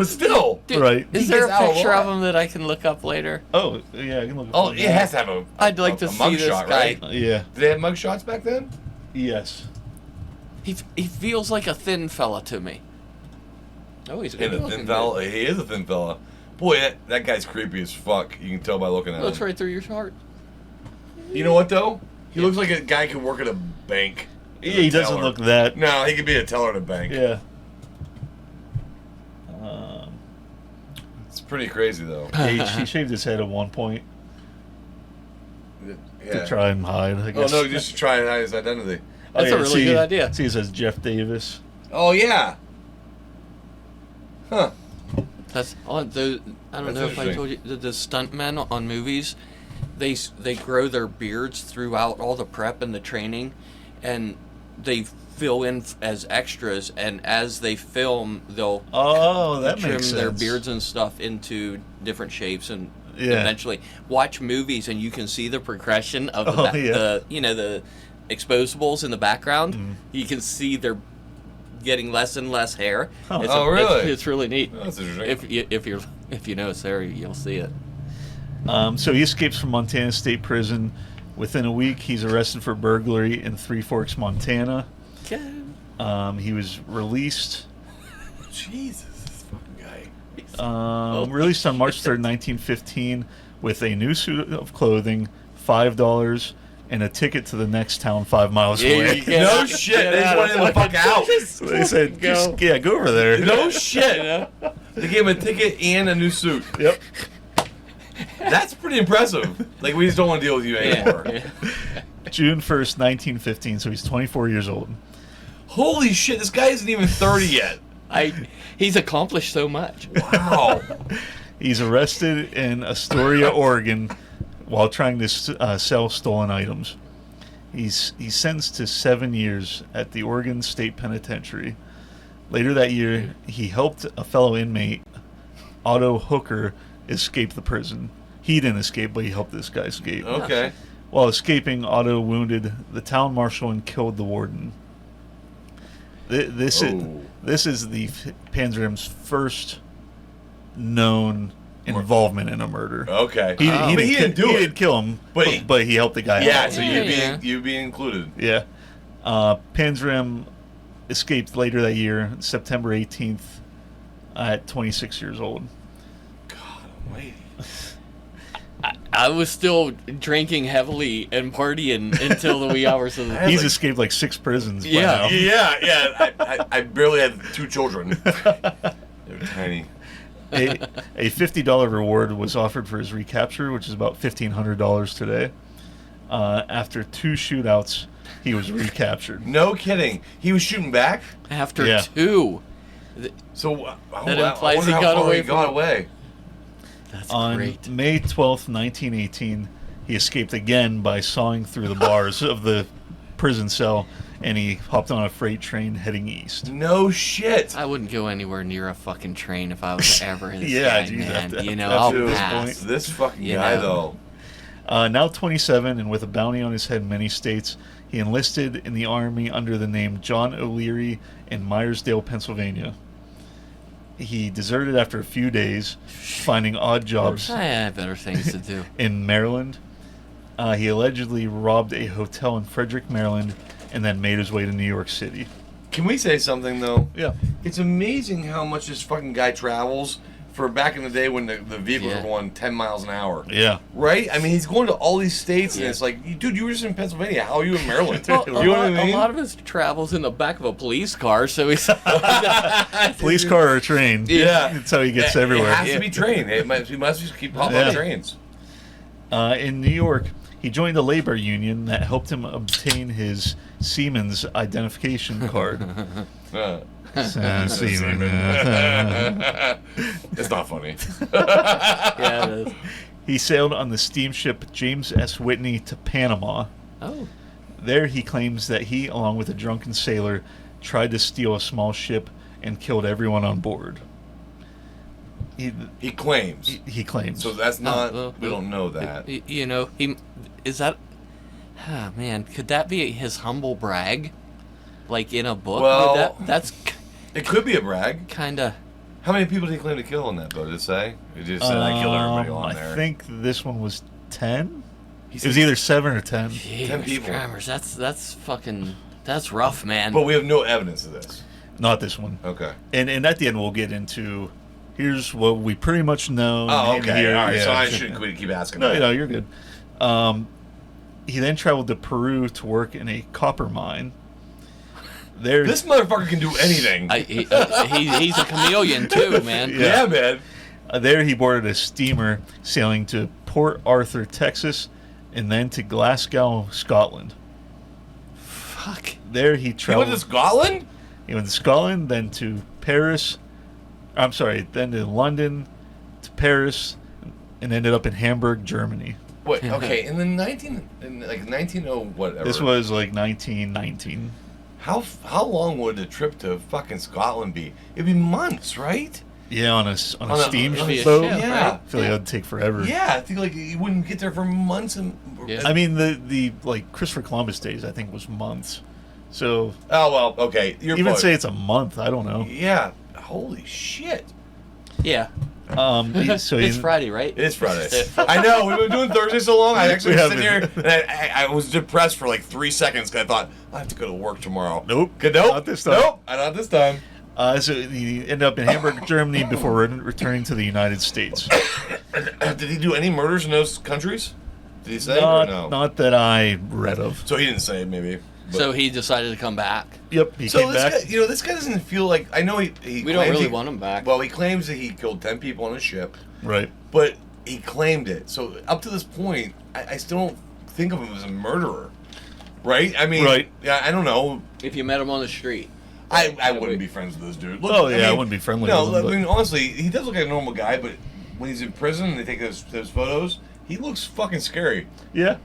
still. Dude, Right. Is He there a gets out a picture lot. of him that I can look up later? Oh, yeah, I can look. Oh, it has to have a. I'd like to a see this mugshot, guy. right? Yeah. Did they have mug shots back then? Yes. He feels like a thin fella to me. Oh, he's a And good a looking thin fella. He is a thin fella. Boy, that guy's creepy as fuck. You can tell by looking at Looks him. right through your heart. You know what though? He looks like a guy could work at a bank. Yeah, he doesn't Teller. look that. No, he could be a teller at a bank. Yeah. It's pretty crazy though. He shaved his head at one point Yeah. to try and hide, I Oh guess. no, just to try and hide his identity. That's a really good idea. See, it says Jeff Davis. Oh yeah. Huh. That's I don't That's know if I interesting. told you the stuntmen on movies, they grow their beards throughout all the prep and the training, and they fill in as extras. And as they film, they'll Oh, that trim makes sense. their beards and stuff into different shapes, and Yeah. eventually watch movies, and you can see the progression of Oh, yeah. the exposables in the background. Mm. You can see they're getting less and less hair. Huh. Oh, really? It's really neat. That's interesting. If you know it's there, you'll see it. So he escapes from Montana State Prison. Within a week, he's arrested for burglary in Three Forks, Montana. He was released. Jesus, this fucking guy. Released on March 3rd, 1915, with a new suit of clothing, $5, and a ticket to the next town 5 miles away. No shit. They just wanted him to fuck out. They said, go over there. No shit. They gave him a ticket and a new suit. Yep. That's pretty impressive. Like, we just don't want to deal with you anymore. June 1st, 1915, so he's 24 years old. Holy shit, this guy isn't even 30 yet. He's accomplished so much. Wow. He's arrested in Astoria, Oregon, while trying to sell stolen items. He's sentenced to 7 years at the Oregon State Penitentiary. Later that year, he helped a fellow inmate, Otto Hooker, escape the prison. He didn't escape, but he helped this guy escape. Okay. While escaping, Otto wounded the town marshal and killed the warden. This is the Panzram's first known involvement in a murder. Okay. He didn't do he it. didn't kill him, But but he helped the guy Yeah, out. so Yeah. you'd be included. Yeah. Panzram escaped later that year, September 18th, at 26 years old. God almighty. I was still drinking heavily and partying until the wee hours of the had He's like- escaped like 6 prisons by Yeah. now. Yeah. I barely had 2 children. They're tiny. A $50 reward was offered for his recapture, which is about $1,500 today. After 2 shootouts, he was recaptured. No kidding. He was shooting back? after Yeah. 2. So That I implies wonder he how got far away he from got it. away. That's On great. May 12th, 1918, he escaped again by sawing through the bars of the prison cell, and he hopped on a freight train heading east. No shit. I wouldn't go anywhere near a fucking train if I was ever his Yeah, guy, geez, man. that- You know, that's I'll to this pass. point. This fucking You guy, know. though. Now 27, and with a bounty on his head in many states, he enlisted in the Army under the name John O'Leary in Myersdale, Pennsylvania. He deserted after a few days, finding odd jobs I have better things to do. in Maryland. He allegedly robbed a hotel in Frederick, Maryland, and then made his way to New York City. Can we say something, though? Yeah. It's amazing how much this fucking guy travels for back in the day when the vehicles Yeah. were going 10 miles an hour. Yeah. Right? I mean, he's going to all these states, and Yeah. it's like, dude, you were just in Pennsylvania. How are you in Maryland? Well, you know what I mean? a lot of his travels in the back of a police car, so he's Police car or train. Yeah. That's how he gets It everywhere. has to be trained. He must just keep hopping Yeah. on trains. In New York, he joined a labor union that helped him obtain his seaman's identification card. Seaman. It's not funny. yeah. It is. He sailed on the steamship James S. Whitney to Panama. Oh, There he claims that he, along with a drunken sailor, tried to steal a small ship and killed everyone on board. He claims. He claims. So that's not. We don't know that. You know, he is that. Ah, man, could that be his humble brag? Like in a book? Well, that's. It could be a brag. Kind of. How many people did he claim to kill on that boat? Did it say? It just said I killed everybody on there. I think this one was 10. It was either 7 or 10. 10 people. Grammars, that's fucking. That's rough, man. But we have no evidence of this. Not this one. Okay. And at the end we'll get into. Here's what we pretty much know. Oh, okay. Here, all right. yeah, So I shouldn't keep asking. No, that. no, you're good. He then traveled to Peru to work in a copper mine. There, This motherfucker can do anything. He's a chameleon too, man. Yeah, man. There he boarded a steamer sailing to Port Arthur, Texas, and then to Glasgow, Scotland. Fuck. There he He traveled. went to Scotland? He went to Scotland, then to Paris. I'm sorry, then to London, to Paris, and ended up in Hamburg, Germany. What? Okay, in the 1900 whatever. This was like 1919. How long would a trip to fucking Scotland be? It'd be months, right? Yeah, on a steam It'd be a boat. ship, Yeah. I feel like that'd take forever. Yeah, I think like you wouldn't get there for months and. Yeah. I mean, the like Christopher Columbus days, I think was months. So Oh well, okay. You're even probably- say it's a month, I don't know. Yeah. Holy shit. Yeah. So It's Friday, right? It is Friday. I know. We've been doing Thursday so long. I actually We was sitting here haven't. and I was depressed for like 3 seconds because I thought I have to go to work tomorrow. Nope. Good. Nope. Not this time. Nope. Not this time. So he ended up in Hamburg, Germany, before returning to the United States. Did he do any murders in those countries? Did he say or no? Not that I read of. So he didn't say maybe. But. So he decided to come back. Yep, he So came this back. guy, this guy doesn't feel like. I know he We don't claims really want him back. Well, he claims that he killed 10 people on a ship, Right. but he claimed it. So up to this point, I still don't think of him as a murderer, right? I mean, Right. Yeah, I don't know. If you met him on the street. I wouldn't be friends with this dude. Look, Oh, yeah, I wouldn't be friendly No, with him, I mean honestly, he does look like a normal guy, but when he's in prison and they take those photos, he looks fucking scary. Yeah.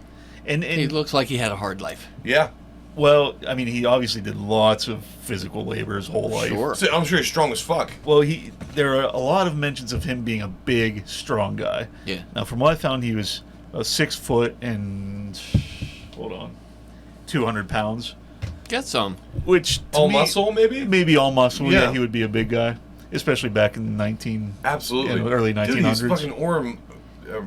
And He looks like he had a hard life. Yeah. well, I mean, he obviously did lots of physical labor his whole life. Sure. So I'm sure he's strong as fuck. Well, there are a lot of mentions of him being a big, strong guy. Yeah. Now, from what I found, he was 6 foot and 200 pounds, Get some. which to All me- muscle, maybe? maybe all muscle. Yeah. Yeah. He would be a big guy, especially back in Absolutely. early Dude, 1900s. he's fucking ore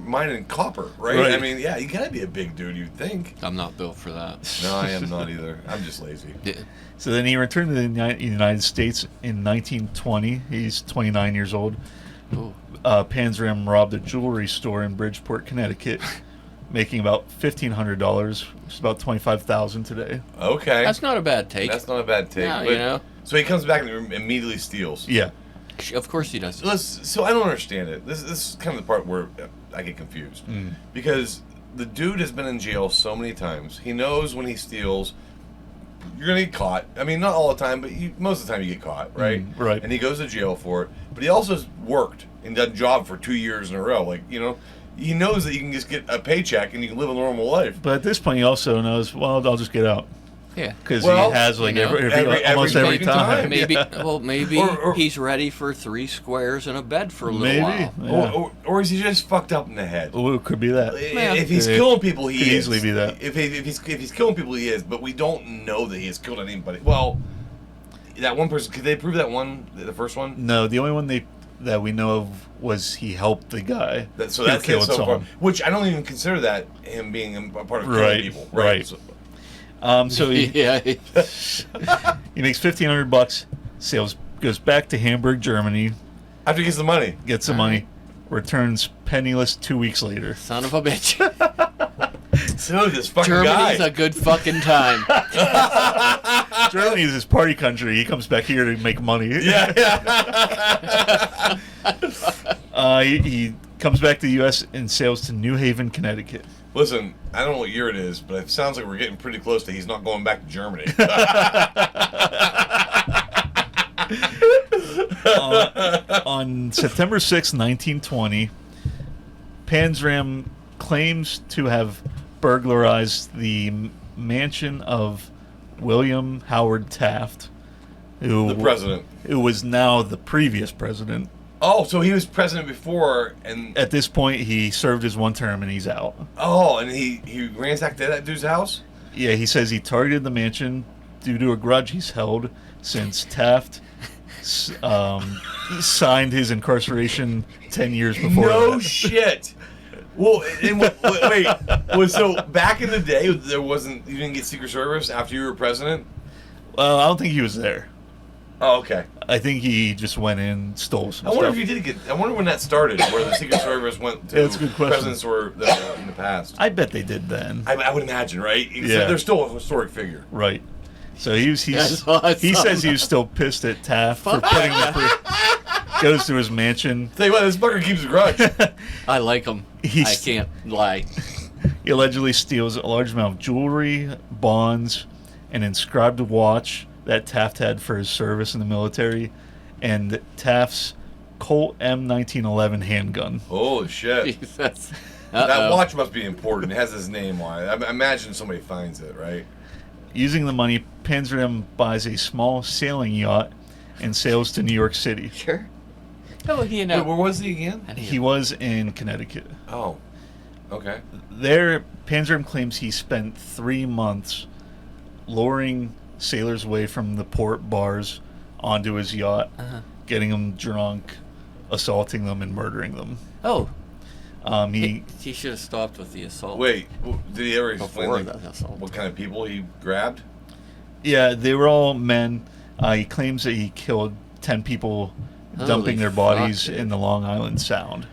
mining copper, right? Right. I mean, yeah, you gotta be a big dude, you'd think. I'm not built for that. No, I am not either. I'm just lazy. Yeah. So then he returned to the United States in 1920. He's 29 years old. Ooh. Panzram robbed a jewelry store in Bridgeport, Connecticut, making about $1,500, which is about $25,000 today. Okay. That's not a bad take. That's not a bad take. No, but- you know. So he comes back and immediately steals. Yeah. Of course he does. So I don't understand it. This is kind of the part where I get confused. Because the dude has been in jail so many times. He knows when he steals, you're going to get caught. I mean, not all the time, but most of the time you get caught, right? Right. And he goes to jail for it. But he also has worked and done a job for 2 years in a row. Like, he knows that you can just get a paycheck and you can live a normal life. But at this point, he also knows, well, I'll just get out. Yeah. Because Well, he has, like, you know, almost every fucking time. time. Maybe. Yeah. Well, maybe Or- he's ready for 3 squares and a bed for a little Maybe. while. Yeah. Or is he just fucked up in the head? Ooh, it could be that. Yeah. If he's Could- killing people, he could is. easily be that. If he's killing people, he is. But we don't know that he has killed anybody. Well, that one person. Could they prove that one? The first one. No, the only one that we know of was he helped the guy. So who that's it killed so far. someone. Which I don't even consider that him being a part of killing Right, people. right. So, So he, Yeah. he makes $1,500, goes back to Hamburg, Germany, after he gets the money. gets the money, returns penniless 2 weeks later. Son of a bitch. So this fucking Germany's guy. a good fucking time. Germany is his party country. He comes back here to make money. Yeah. He comes back to the U.S. and sails to New Haven, Connecticut. Listen, I don't know what year it is, but it sounds like we're getting pretty close to he's not going back to Germany. On September 6, 1920, Panzram claims to have burglarized the mansion of William Howard Taft, The president. who was now the previous president. Oh, so he was president before, and At this point, he served his one term and he's out. and he ransacked that dude's house. Yeah, he says he targeted the mansion due to a grudge he's held since Taft signed his incarceration 10 years before. No that. shit. Well, wait. So back in the day, you didn't get Secret Service after you were president? I don't think he was there. Oh, okay. I think he just went in, stole some I wonder stuff. if you did get. I wonder when that started, where the Secret Service went to That's a good question. presidents were in the past. I bet they did then. I would imagine, right? Yeah. They're still a historic figure. Right. So he's That's awesome. he says he was still pissed at Taft for putting goes to his mansion. Tell you what, this fucker keeps a grudge. I like him. I can't lie. He allegedly steals a large amount of jewelry, bonds, an inscribed watch that Taft had for his service in the military, and Taft's Colt M1911 handgun. Holy shit. Jesus. That watch must be important. It has his name on it. I imagine somebody finds it, right? Using the money, Panzram buys a small sailing yacht and sails to New York City. Sure. Oh, you know. Wait, where was he again? He was in Connecticut. Oh, okay. There, Panzram claims he spent 3 months luring sailors away from the port bars onto his yacht, getting them drunk, assaulting them, and murdering them. Oh. He He should have stopped with the assault. Wait, did he ever explain Before like, the assault. what kind of people he grabbed? Yeah, they were all men. He claims that he killed 10 people, dumping their bodies fuck, in the Long Island Sound.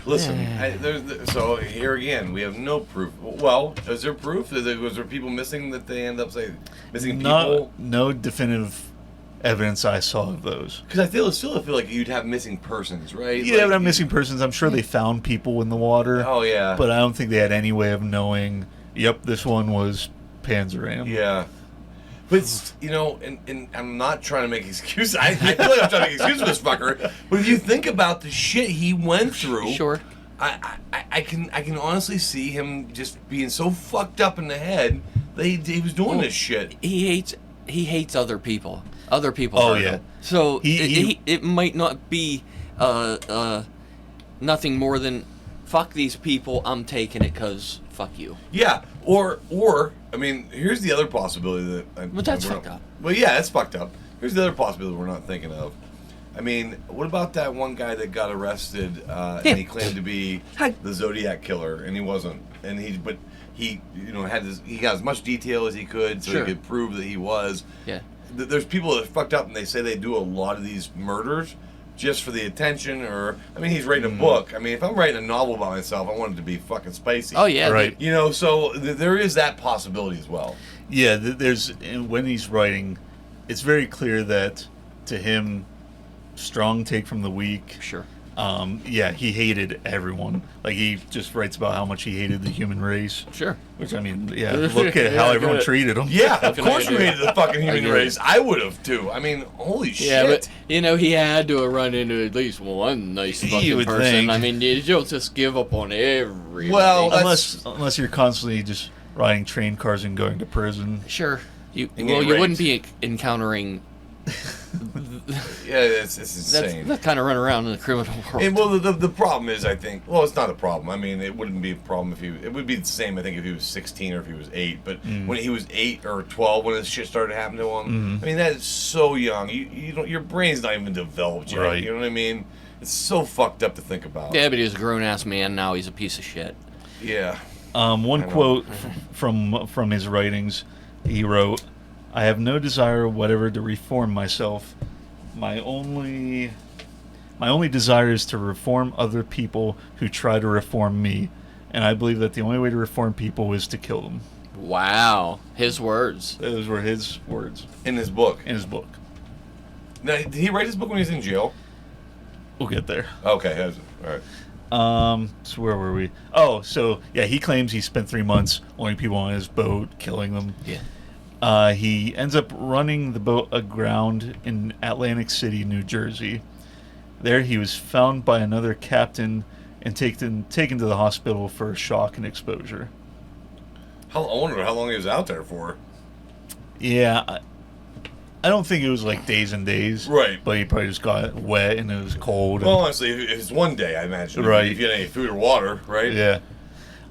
Listen, so here again, we have no proof. Well, is there proof? Was there people missing that they end up saying missing people? No definitive evidence I saw of those. Because I still feel like you'd have missing persons, right? Yeah, like, but missing persons. I'm sure they found people in the water. Oh yeah, But I don't think they had any way of knowing. Yep, this one was Panzram. yeah. But and I'm not trying to make excuses. I feel like I'm trying to make excuses for this fucker. But if you think about the shit he went through, Sure. I can honestly see him just being so fucked up in the head that he was doing this shit. He hates other people. Other people. Oh, hurt yeah. him. So He- it might not be nothing more than fuck these people. I'm taking it because fuck you. Yeah, or I mean, here's the other possibility that. But that's fucked up. Well, yeah, that's fucked up. Here's the other possibility we're not thinking of. I mean, what about that one guy that got arrested and he claimed to be the Zodiac killer, and he wasn't, and he he got as much detail as he could so Sure. he could prove that he was. Yeah. There's people that are fucked up and they say they do a lot of these murders just for the attention, or I mean, he's writing a book. I mean, if I'm writing a novel about myself, I want it to be fucking spicy. Oh yeah. Right. So there is that possibility as well. Yeah, when he's writing, it's very clear that to him, strong take from the weak. Sure. Yeah, he hated everyone. Like, he just writes about how much he hated the human race. Sure. Which, I mean, yeah, look at how Yeah, everyone good. treated him. Yeah, of can course I you do? hated the fucking human get race. it. I would have too. I mean, holy Yeah, shit. but he had to have run into at least one nice You fucking would person. think. I mean, you don't just give up on everybody. Well, that's- Unless you're constantly just riding train cars and going to prison. sure. And getting You wouldn't raped. be encountering Yeah, it's insane. that kind of run around in the criminal world. And, well, the problem is, I think, well, it's not a problem. I mean, it wouldn't be a problem if it would be the same, I think, if he was 16 or if he was 8. But when he was 8 or 12, when this shit started happening to him, I mean, that is so young. You don't, your brain's not even developed yet. Right. You know what I mean? It's so fucked up to think about. Yeah, but he's a grown ass man now. He's a piece of shit. Yeah. One I know. quote from his writings, he wrote, "I have no desire whatever to reform myself. My only desire is to reform other people who try to reform me, and I believe that the only way to reform people is to kill them." Wow, his words. Those were his words In his book. in his book. Now, did he write his book when he was in jail? We'll get there. Okay. All right. So where were we? Oh, so yeah, he claims he spent 3 months luring people on his boat, killing them. Yeah. He ends up running the boat aground in Atlantic City, New Jersey. There he was found by another captain and taken to the hospital for shock and exposure. I wonder how long he was out there for. Yeah, I don't think it was like days and days. Right. But he probably just got wet and it was cold. Well, honestly, if it's one day, I imagine. Right. If you had any food or water, right? Yeah.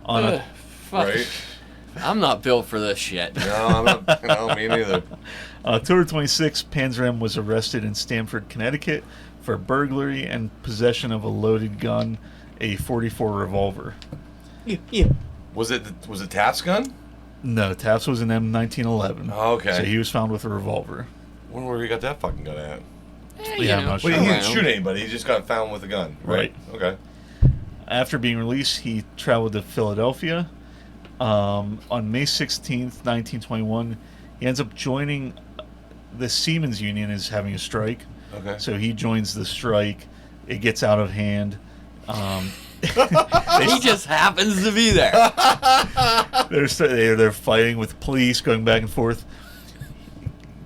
On Ugh, a, fuck. Right. I'm not built for this shit. No, I'm not. No, me neither. on October 26, Panzram was arrested in Stamford, Connecticut for burglary and possession of a loaded gun, a .44 revolver. Was it Taft's gun? No, Taft's was an M1911. Oh, okay. So he was found with a revolver. Wonder where he got that fucking gun at. Yeah, I'm not Well, sure. he didn't shoot anybody. He just got found with a gun. Right. Okay. After being released, he traveled to Philadelphia. On May 16th, 1921, he ends up joining the Seamen's Union is having a strike. Okay. So he joins the strike. It gets out of hand. He just happens to be there. They're fighting with police, going back and forth.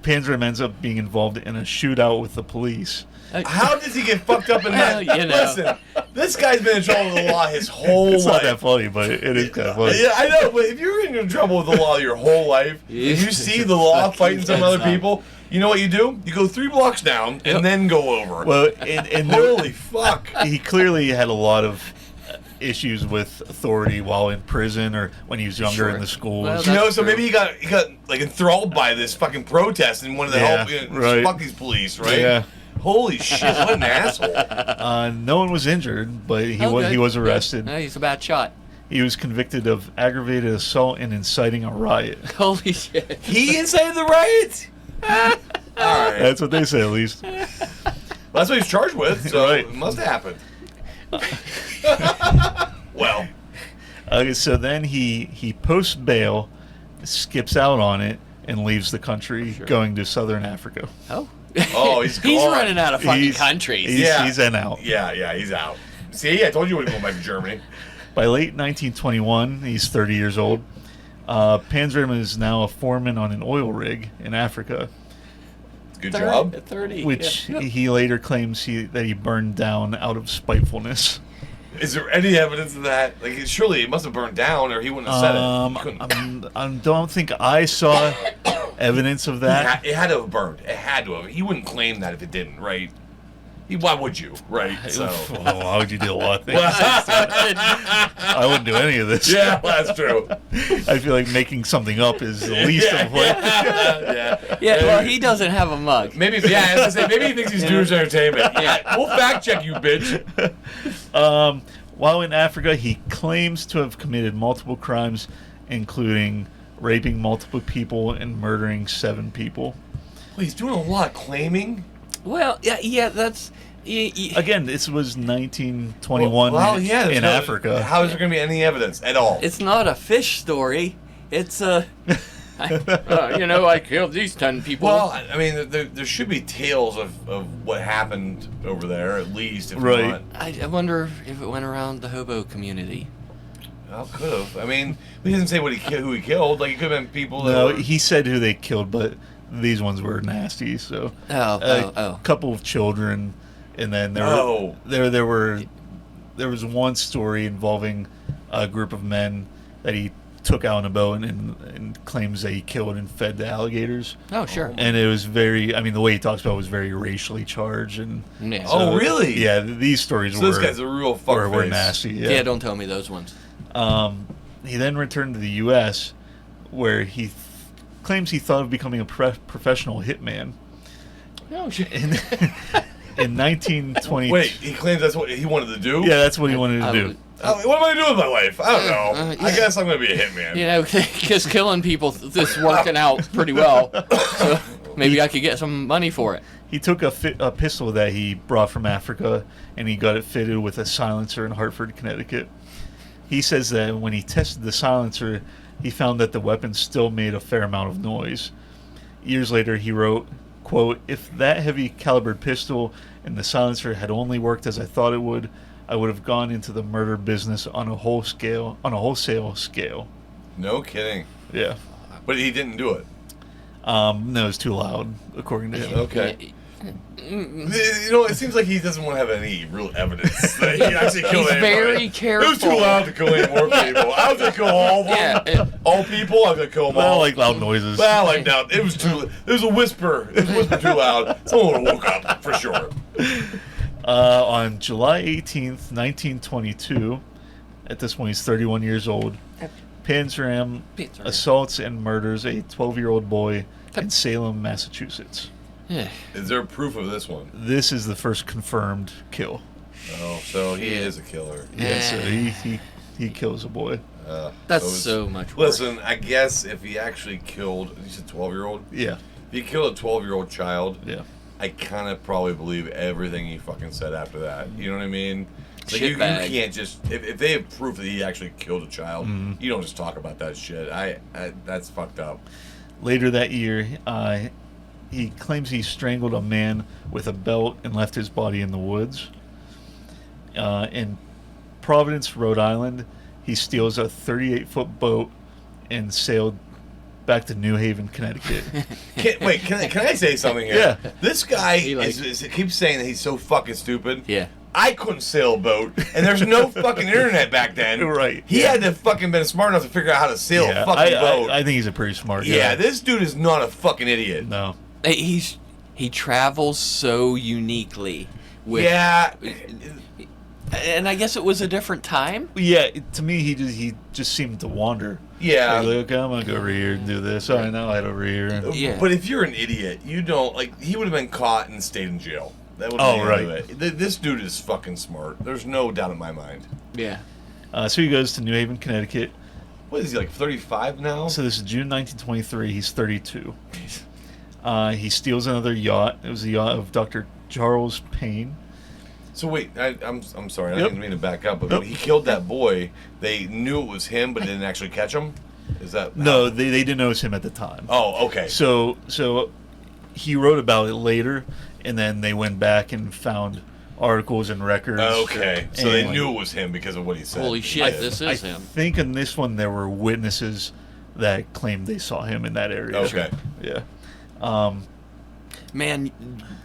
Panzram ends up being involved in a shootout with the police. How does he get fucked up in that? Well, you know. Listen, this guy's been in trouble with the law his whole It's not life. that funny, but it is kind of funny. Yeah, I know, but if you're in trouble with the law your whole life, if you see the law fighting some other people, you know what you do? You go 3 blocks down and then go over. Well, and holy fuck. he clearly had a lot of issues with authority while in prison or when he was younger in the schools. Well, You know, That's so true. maybe he got like enthralled by this fucking protest and wanted to Yeah, help right. fuck these police, right? Yeah. Holy shit, what an asshole. No one was injured, but he was arrested. Yeah, he's a bad shot. He was convicted of aggravated assault and inciting a riot. Holy shit. He incited the riot? Alright. That's what they say, at least. Well, that's what he's charged with, so Right. it must have happened. Well, Okay, so then he posts bail, skips out on it, and leaves the country, going to southern Africa. Oh. oh, he's He's gone. running out of fucking He's- countries. He's in out. Yeah, he's out. See, I told you he wasn't going back to Germany. By late 1921, he's 30 years old. Panzram is now a foreman on an oil rig in Africa, Good job. 30. which yeah. he later claims that he burned down out of spitefulness. Is there any evidence of that? Like, surely it must have burned down, or he wouldn't have said it. He couldn't. I don't think I saw evidence of that. It had to have burned. It had to have. He wouldn't claim that if it didn't, right? Why would you, right? So. Well, why would you do a lot of things? I wouldn't do any of this. Yeah, well, that's true. I feel like making something up is the least of what. Yeah. Yeah, well, he doesn't have a mug. Maybe, yeah, I was gonna say, maybe he thinks he's doing his entertainment. Yeah, we'll fact check you, bitch. While in Africa, he claims to have committed multiple crimes, including raping multiple people and murdering 7 people. Well, he's doing a lot of claiming. Well, yeah, that's... Again, this was 1921 there's in Africa. How is there going to be any evidence at all? It's not a fish story. It's a... I killed these 10 people. Well, I mean, there should be tales of what happened over there, at least. If Right. Not. I wonder if it went around the hobo community. Well, could have. I mean, he doesn't say who he killed. Like, it could have been people that No, were... he said who they killed, but these ones were nasty. So Oh. a couple of children, and then there was one story involving a group of men that he took out on a boat and claims that he killed and fed the alligators. Oh, sure. And it was very, I mean, the way he talks about it was very racially charged. And Yeah. Oh, really? Yeah, these stories So were, this guy's a real fuckface. were nasty. Yeah. Yeah, don't tell me those ones. He then returned to the U.S., where he claims he thought of becoming a professional hitman. Oh, shit. In 1922. Wait, he claims that's what he wanted to do? Yeah, that's what he wanted to do. What am I going to do with my life? I don't know. I guess I'm going to be a hitman. You know, because killing people is working out pretty well. So maybe I could get some money for it. He took a pistol that he brought from Africa, and he got it fitted with a silencer in Hartford, Connecticut. He says that when he tested the silencer, he found that the weapon still made a fair amount of noise. Years later, he wrote, quote, "If that heavy calibered pistol and the silencer had only worked as I thought it would, I would have gone into the murder business on a wholesale scale." No kidding. Yeah. But he didn't do it. No, it's too loud, according to him. Okay. You know, it seems like he doesn't want to have any real evidence that he actually killed He's anybody. very careful. It was too loud to kill any more people. I was going to kill all of them. Yeah. All people, I was going to kill them Well, all. like loud noises. Well, like, no, it was a whisper. It was a whisper too loud. Someone would have woke up, for sure. On July 18th, 1922, at this point he's 31 years old, Panzram assaults and murders a 12-year-old boy in Salem, Massachusetts. Yeah. Is there proof of this one? This is the first confirmed kill. Oh, so he is a killer. Yeah, so he kills a boy. That's so much worse. Listen, I guess if he actually killed, you said 12-year-old? Yeah, If he killed a 12-year-old child, yeah. I kind of probably believe everything he fucking said after that. You know what I mean? Like you Shitbag. can't just if they have proof that he actually killed a child, you don't just talk about that shit. I that's fucked up. Later that year, he claims he strangled a man with a belt and left his body in the woods. In Providence, Rhode Island, he steals a 38-foot boat and sailed back to New Haven, Connecticut. Can I say something here? Yeah. This guy He keeps saying that he's so fucking stupid. Yeah. I couldn't sail a boat, and there's no fucking internet back then. Right. He had to fucking been smart enough to figure out how to sail a fucking boat. I think he's a pretty smart guy. Yeah, this dude is not a fucking idiot. No. He travels so uniquely. With, Yeah. And I guess it was a different time. Yeah, to me, he just seemed to wander. Yeah. Like, okay, I'm gonna go over here and do this. All right, now I'll head over here. Yeah. But if you're an idiot, you don't like. He would have been caught and stayed in jail. That would Oh, be right. it. This dude is fucking smart. There's no doubt in my mind. Yeah. So he goes to New Haven, Connecticut. What is he, like 35 now? So this is June 1923. He's 32. He steals another yacht. It was the yacht of Dr. Charles Payne. So wait, I'm sorry. I Yep. didn't mean to back up, but Nope. when he killed that boy, they knew it was him, but didn't actually catch him. Is that No, they didn't know it was him at the time. Oh, okay. So he wrote about it later, and then they went back and found articles and records. Okay, so they And knew it was him because of what he said. Holy shit, Yeah. this I is him. think in this one there were witnesses that claimed they saw him in that area. Okay. Yeah. Man,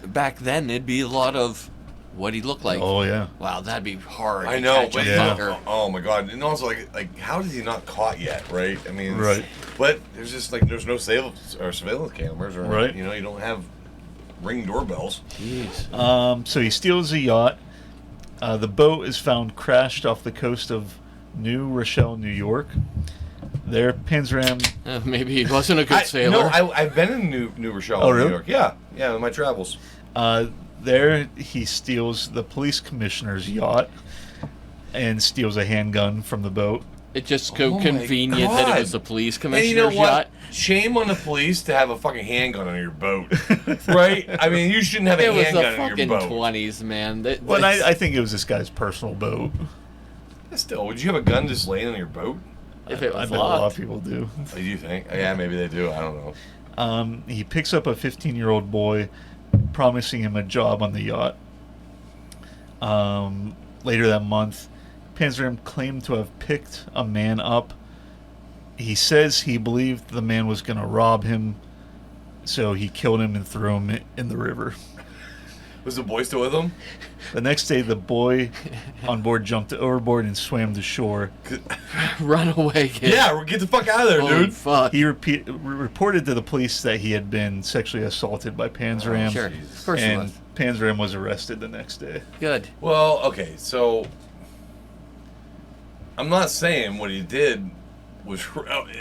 back then it'd be a lot of what he looked like. Oh yeah. Wow, that'd be hard. I to know, catch but a Yeah. fucker. oh my god, and also like how is he not caught yet? Right? I mean, Right. But there's just like there's no surveillance cameras, or Right. you know, you don't have Ring doorbells. Jeez. So he steals a yacht. The boat is found crashed off the coast of New Rochelle, New York. There, Panzram. Maybe he wasn't a good sailor. I've been in New Rochelle, Oh, New really? York. Yeah, in my travels. There, he steals the police commissioner's yacht and steals a handgun from the boat. It's just so Oh my convenient that God. it was the police And commissioner's you know what? yacht. Shame on the police to have a fucking handgun on your boat, right? I mean, you shouldn't have a It was the handgun on fucking your boat. 20s, man. Well, I think it was this guy's personal boat. Still, would you have a gun just laying on your boat? if it I was bet a lot of locked. people do. Do you think? Yeah, maybe they do. I don't know. He picks up a 15-year-old boy, promising him a job on the yacht. Later that month, Panzram claimed to have picked a man up. He says he believed the man was going to rob him, so he killed him and threw him in the river. Was the boy still with him? The next day, the boy on board jumped overboard and swam to shore. Run away, kid. Yeah, get the fuck out of there, Holy dude. fuck. He reported to the police that he had been sexually assaulted by Panzram, Sure. Jesus. Of course he and was. Panzram was arrested the next day. Good. Well, okay, so I'm not saying what he did was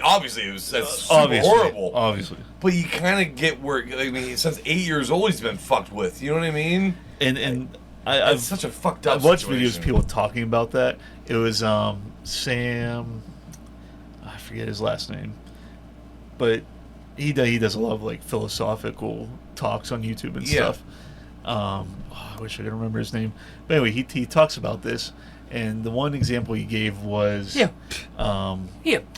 obviously it was that's super horrible. Obviously. But you kind of get where I mean, since 8 years old, he's been fucked with. You know what I mean? And It's I've such a fucked up. I've watched videos situation. of people talking about that. It was Sam, I forget his last name, but he does a lot of like philosophical talks on YouTube and Yeah. stuff. I wish I could remember his name, but anyway, he talks about this, and the one example he gave was Yeah. I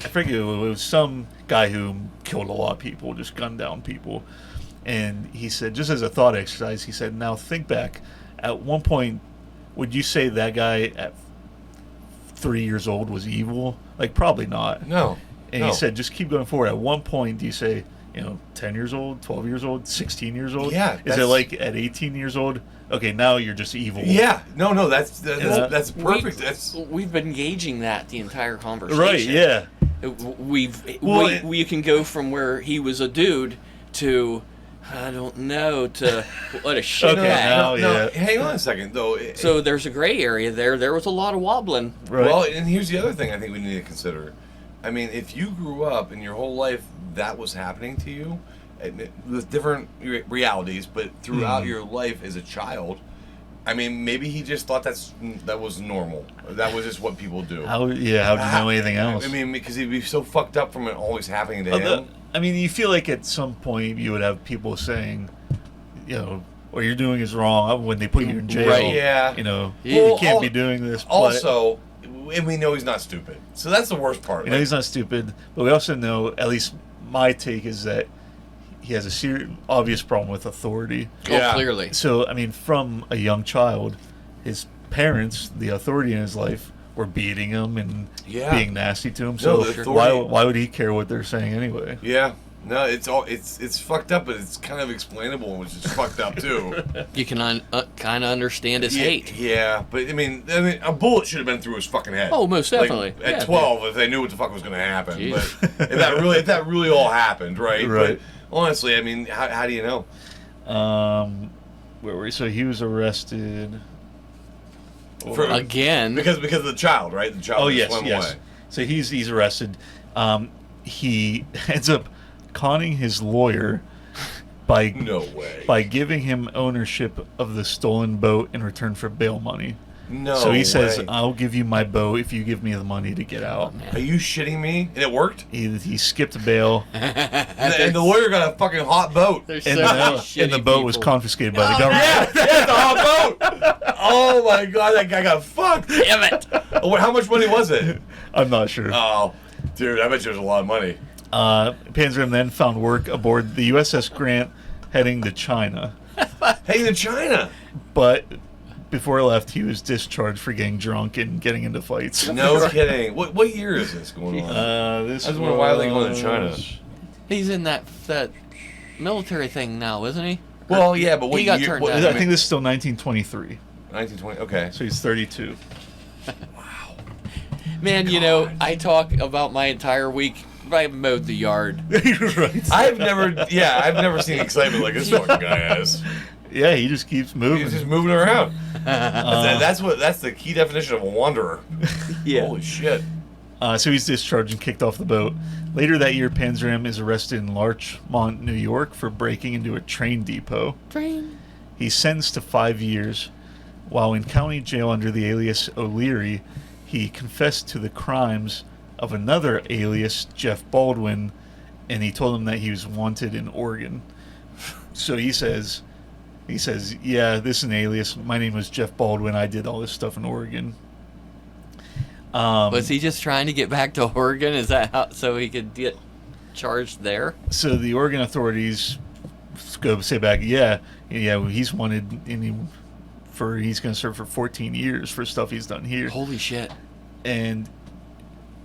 forget, it was some guy who killed a lot of people, just gunned down people. And he said, just as a thought exercise, he said, now think back. At one point, would you say that guy at 3 years old was evil? Like, probably not. No. And no. he said, just keep going forward. At one point, do you say, 10 years old, 12 years old, 16 years old? Yeah, Is it like at 18 years old? Okay, now you're just evil. Yeah. No, that's perfect. We've been gauging that the entire conversation. Right, yeah. We can go from where he was a dude to, I don't know, to what a shit Okay, bag. now, Hang on a second, though. So there's a gray area there. There was a lot of wobbling. Right. Well, and here's the other thing I think we need to consider. I mean, if you grew up and your whole life that was happening to you, and with different realities, but throughout your life as a child, I mean, maybe he just thought that was normal. That was just what people do. How do you know anything else? I mean, because he'd be so fucked up from it always happening to him. I mean, you feel like at some point you would have people saying, what you're doing is wrong when they put you in jail. Right, yeah. You can't be doing this. Also, and we know he's not stupid. So that's the worst part. We know he's not stupid, but we also know, at least my take is that he has a obvious problem with authority. Yeah. Oh, clearly. So, I mean, from a young child, his parents, the authority in his life, were beating him and being nasty to him. So why would he care what they're saying anyway? Yeah. No, it's fucked up, but it's kind of explainable, which is fucked up too. You can kind of understand his hate. Yeah, but I mean, a bullet should have been through his fucking head. Oh, most definitely. Like, at 12, if they knew what the fuck was going to happen. Jeez. But if that really all happened, right? Right. But honestly, I mean, how do you know? Where were we? So he was arrested Again. Because of the child, right? The child. Oh just yes, swam yes. away. So he's arrested. He ends up conning his lawyer by No way. by giving him ownership of the stolen boat in return for bail money. No. So he says, way. "I'll give you my boat if you give me the money to get out." Are you shitting me? And it worked? He skipped bail, And the lawyer got a fucking hot boat. There's and so many the shitty boat was people. confiscated by the government. Yeah, the hot boat. Oh my god, that guy got fucked. Damn it. Oh, how much money was it? I'm not sure. Oh, dude, I bet you it was a lot of money. Panzram then found work aboard the USS Grant heading to China. Hey, to China. But before he left, he was discharged for getting drunk and getting into fights. No kidding. What year is this going on? This I was wondering why are they going to China? He's in that military thing now, isn't he? Well, yeah, but what He got year? turned What, down. I think this is still 1923. 1920. Okay. So he's 32. Man, I talk about my entire week. I mowed the yard. Right. I've never seen excitement like this fucking guy has. Yeah, he just keeps moving. He's just moving around. That's the key definition of a wanderer. Yeah. Holy shit. So he's discharged and kicked off the boat. Later that year, Panzram is arrested in Larchmont, New York for breaking into a train depot. Train. He's sentenced to 5 years. While in county jail under the alias O'Leary, he confessed to the crimes of another alias, Jeff Baldwin, and he told him that he was wanted in Oregon. So he says, yeah, this is an alias. My name was Jeff Baldwin. I did all this stuff in Oregon. Was he just trying to get back to Oregon? Is that how, so he could get charged there? So the Oregon authorities go say back, yeah, he's wanted, and he's going to serve for 14 years for stuff he's done here. Holy shit. And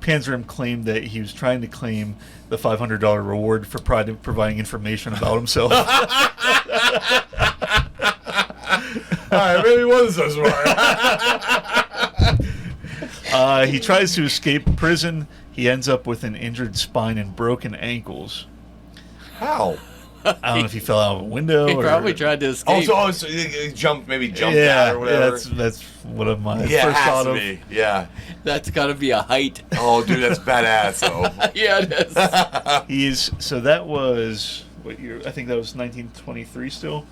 Panzram claimed that he was trying to claim the $500 reward for providing information about himself. All right, maybe he wasn't so smart. He tries to escape prison. He ends up with an injured spine and broken ankles. How? I don't know if he fell out of a window. He or, probably tried to escape. So he jumped out or whatever. That's one of my Yeah, it first has thought to of. be. Yeah. That's got to be a height. Oh, dude, that's badass, though. Yeah, it is. So that was what year? I think that was 1923 still.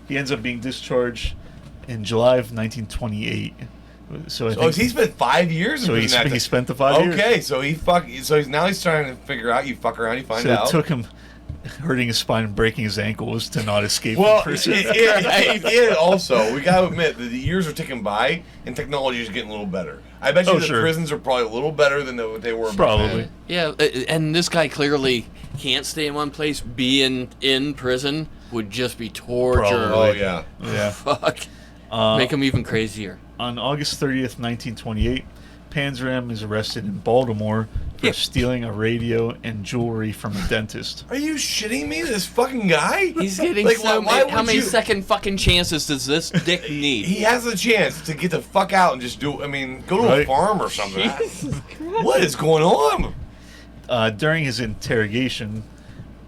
He ends up being discharged in July of 1928. So I think he spent 5 years in prison. he spent the 5 years. Okay, so he's trying to figure out. You fuck around, you find So out. it took him hurting his spine and breaking his ankles to not escape Well, from prison. it also, we gotta admit that the years are ticking by and technology is getting a little better. I bet you the prisons are probably a little better than what they were back Probably. then. Yeah, and this guy clearly can't stay in one place. Being in prison would just be torture. Oh, yeah. Yeah. Fuck. Make him even crazier. On August 30th, 1928, Panzram is arrested in Baltimore for stealing a radio and jewelry from a dentist. Are you shitting me? This fucking guy? He's getting Like, so why many. How would many you- second fucking chances does this dick need? He has a chance to get the fuck out and just do. I mean, go to a Right. farm or something. Jesus Christ. What is going on? During his interrogation,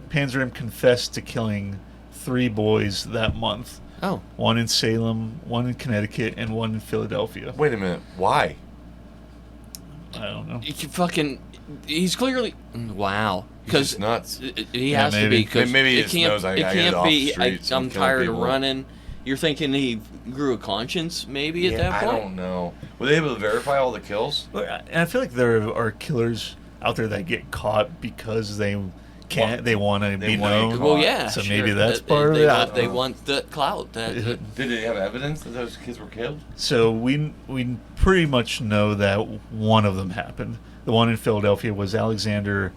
Panzram confessed to killing 3 boys that month. Oh, 1 in Salem, 1 in Connecticut, and 1 in Philadelphia. Wait a minute. Why? I don't know. you can fucking. He's clearly. Wow. He's just nuts. He Yeah, has to maybe. be because Maybe he it just can't. knows I It gotta get can't off the be. streets I'm and killing tired of people. running. You're thinking he grew a conscience, maybe at that I point. don't know. Were they able to verify all the kills? And I feel like there are killers out there that get caught because they can't. They want to They be wanna known. get Well, caught. yeah. So sure. maybe that's They- part of they it. Want, they want the clout. That Did they have evidence that those kids were killed? So we pretty much know that one of them happened. The one in Philadelphia was Alexander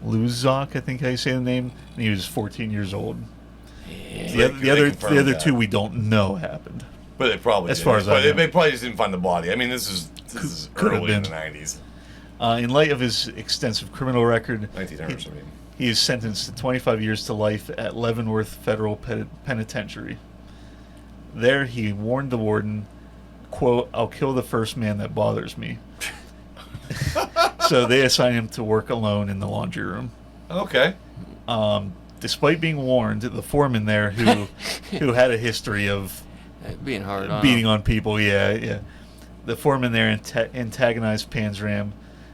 Luzak, I think how you say the name, and he was 14 years old. They The other confirmed that. 2 we don't know happened. But they probably As did. far as I But know. they probably just didn't find the body. I mean, this is Could have early in been. the 90s. In light of his extensive criminal record, 1900s, I mean. he is sentenced to 25 years to life at Leavenworth Federal Penitentiary. There, he warned the warden, quote, "I'll kill the first man that bothers me." So they assign him to work alone in the laundry room. Okay. Despite being warned, the foreman there, who had a history of being hard on. beating him. on people, yeah. The foreman there antagonized Panzram,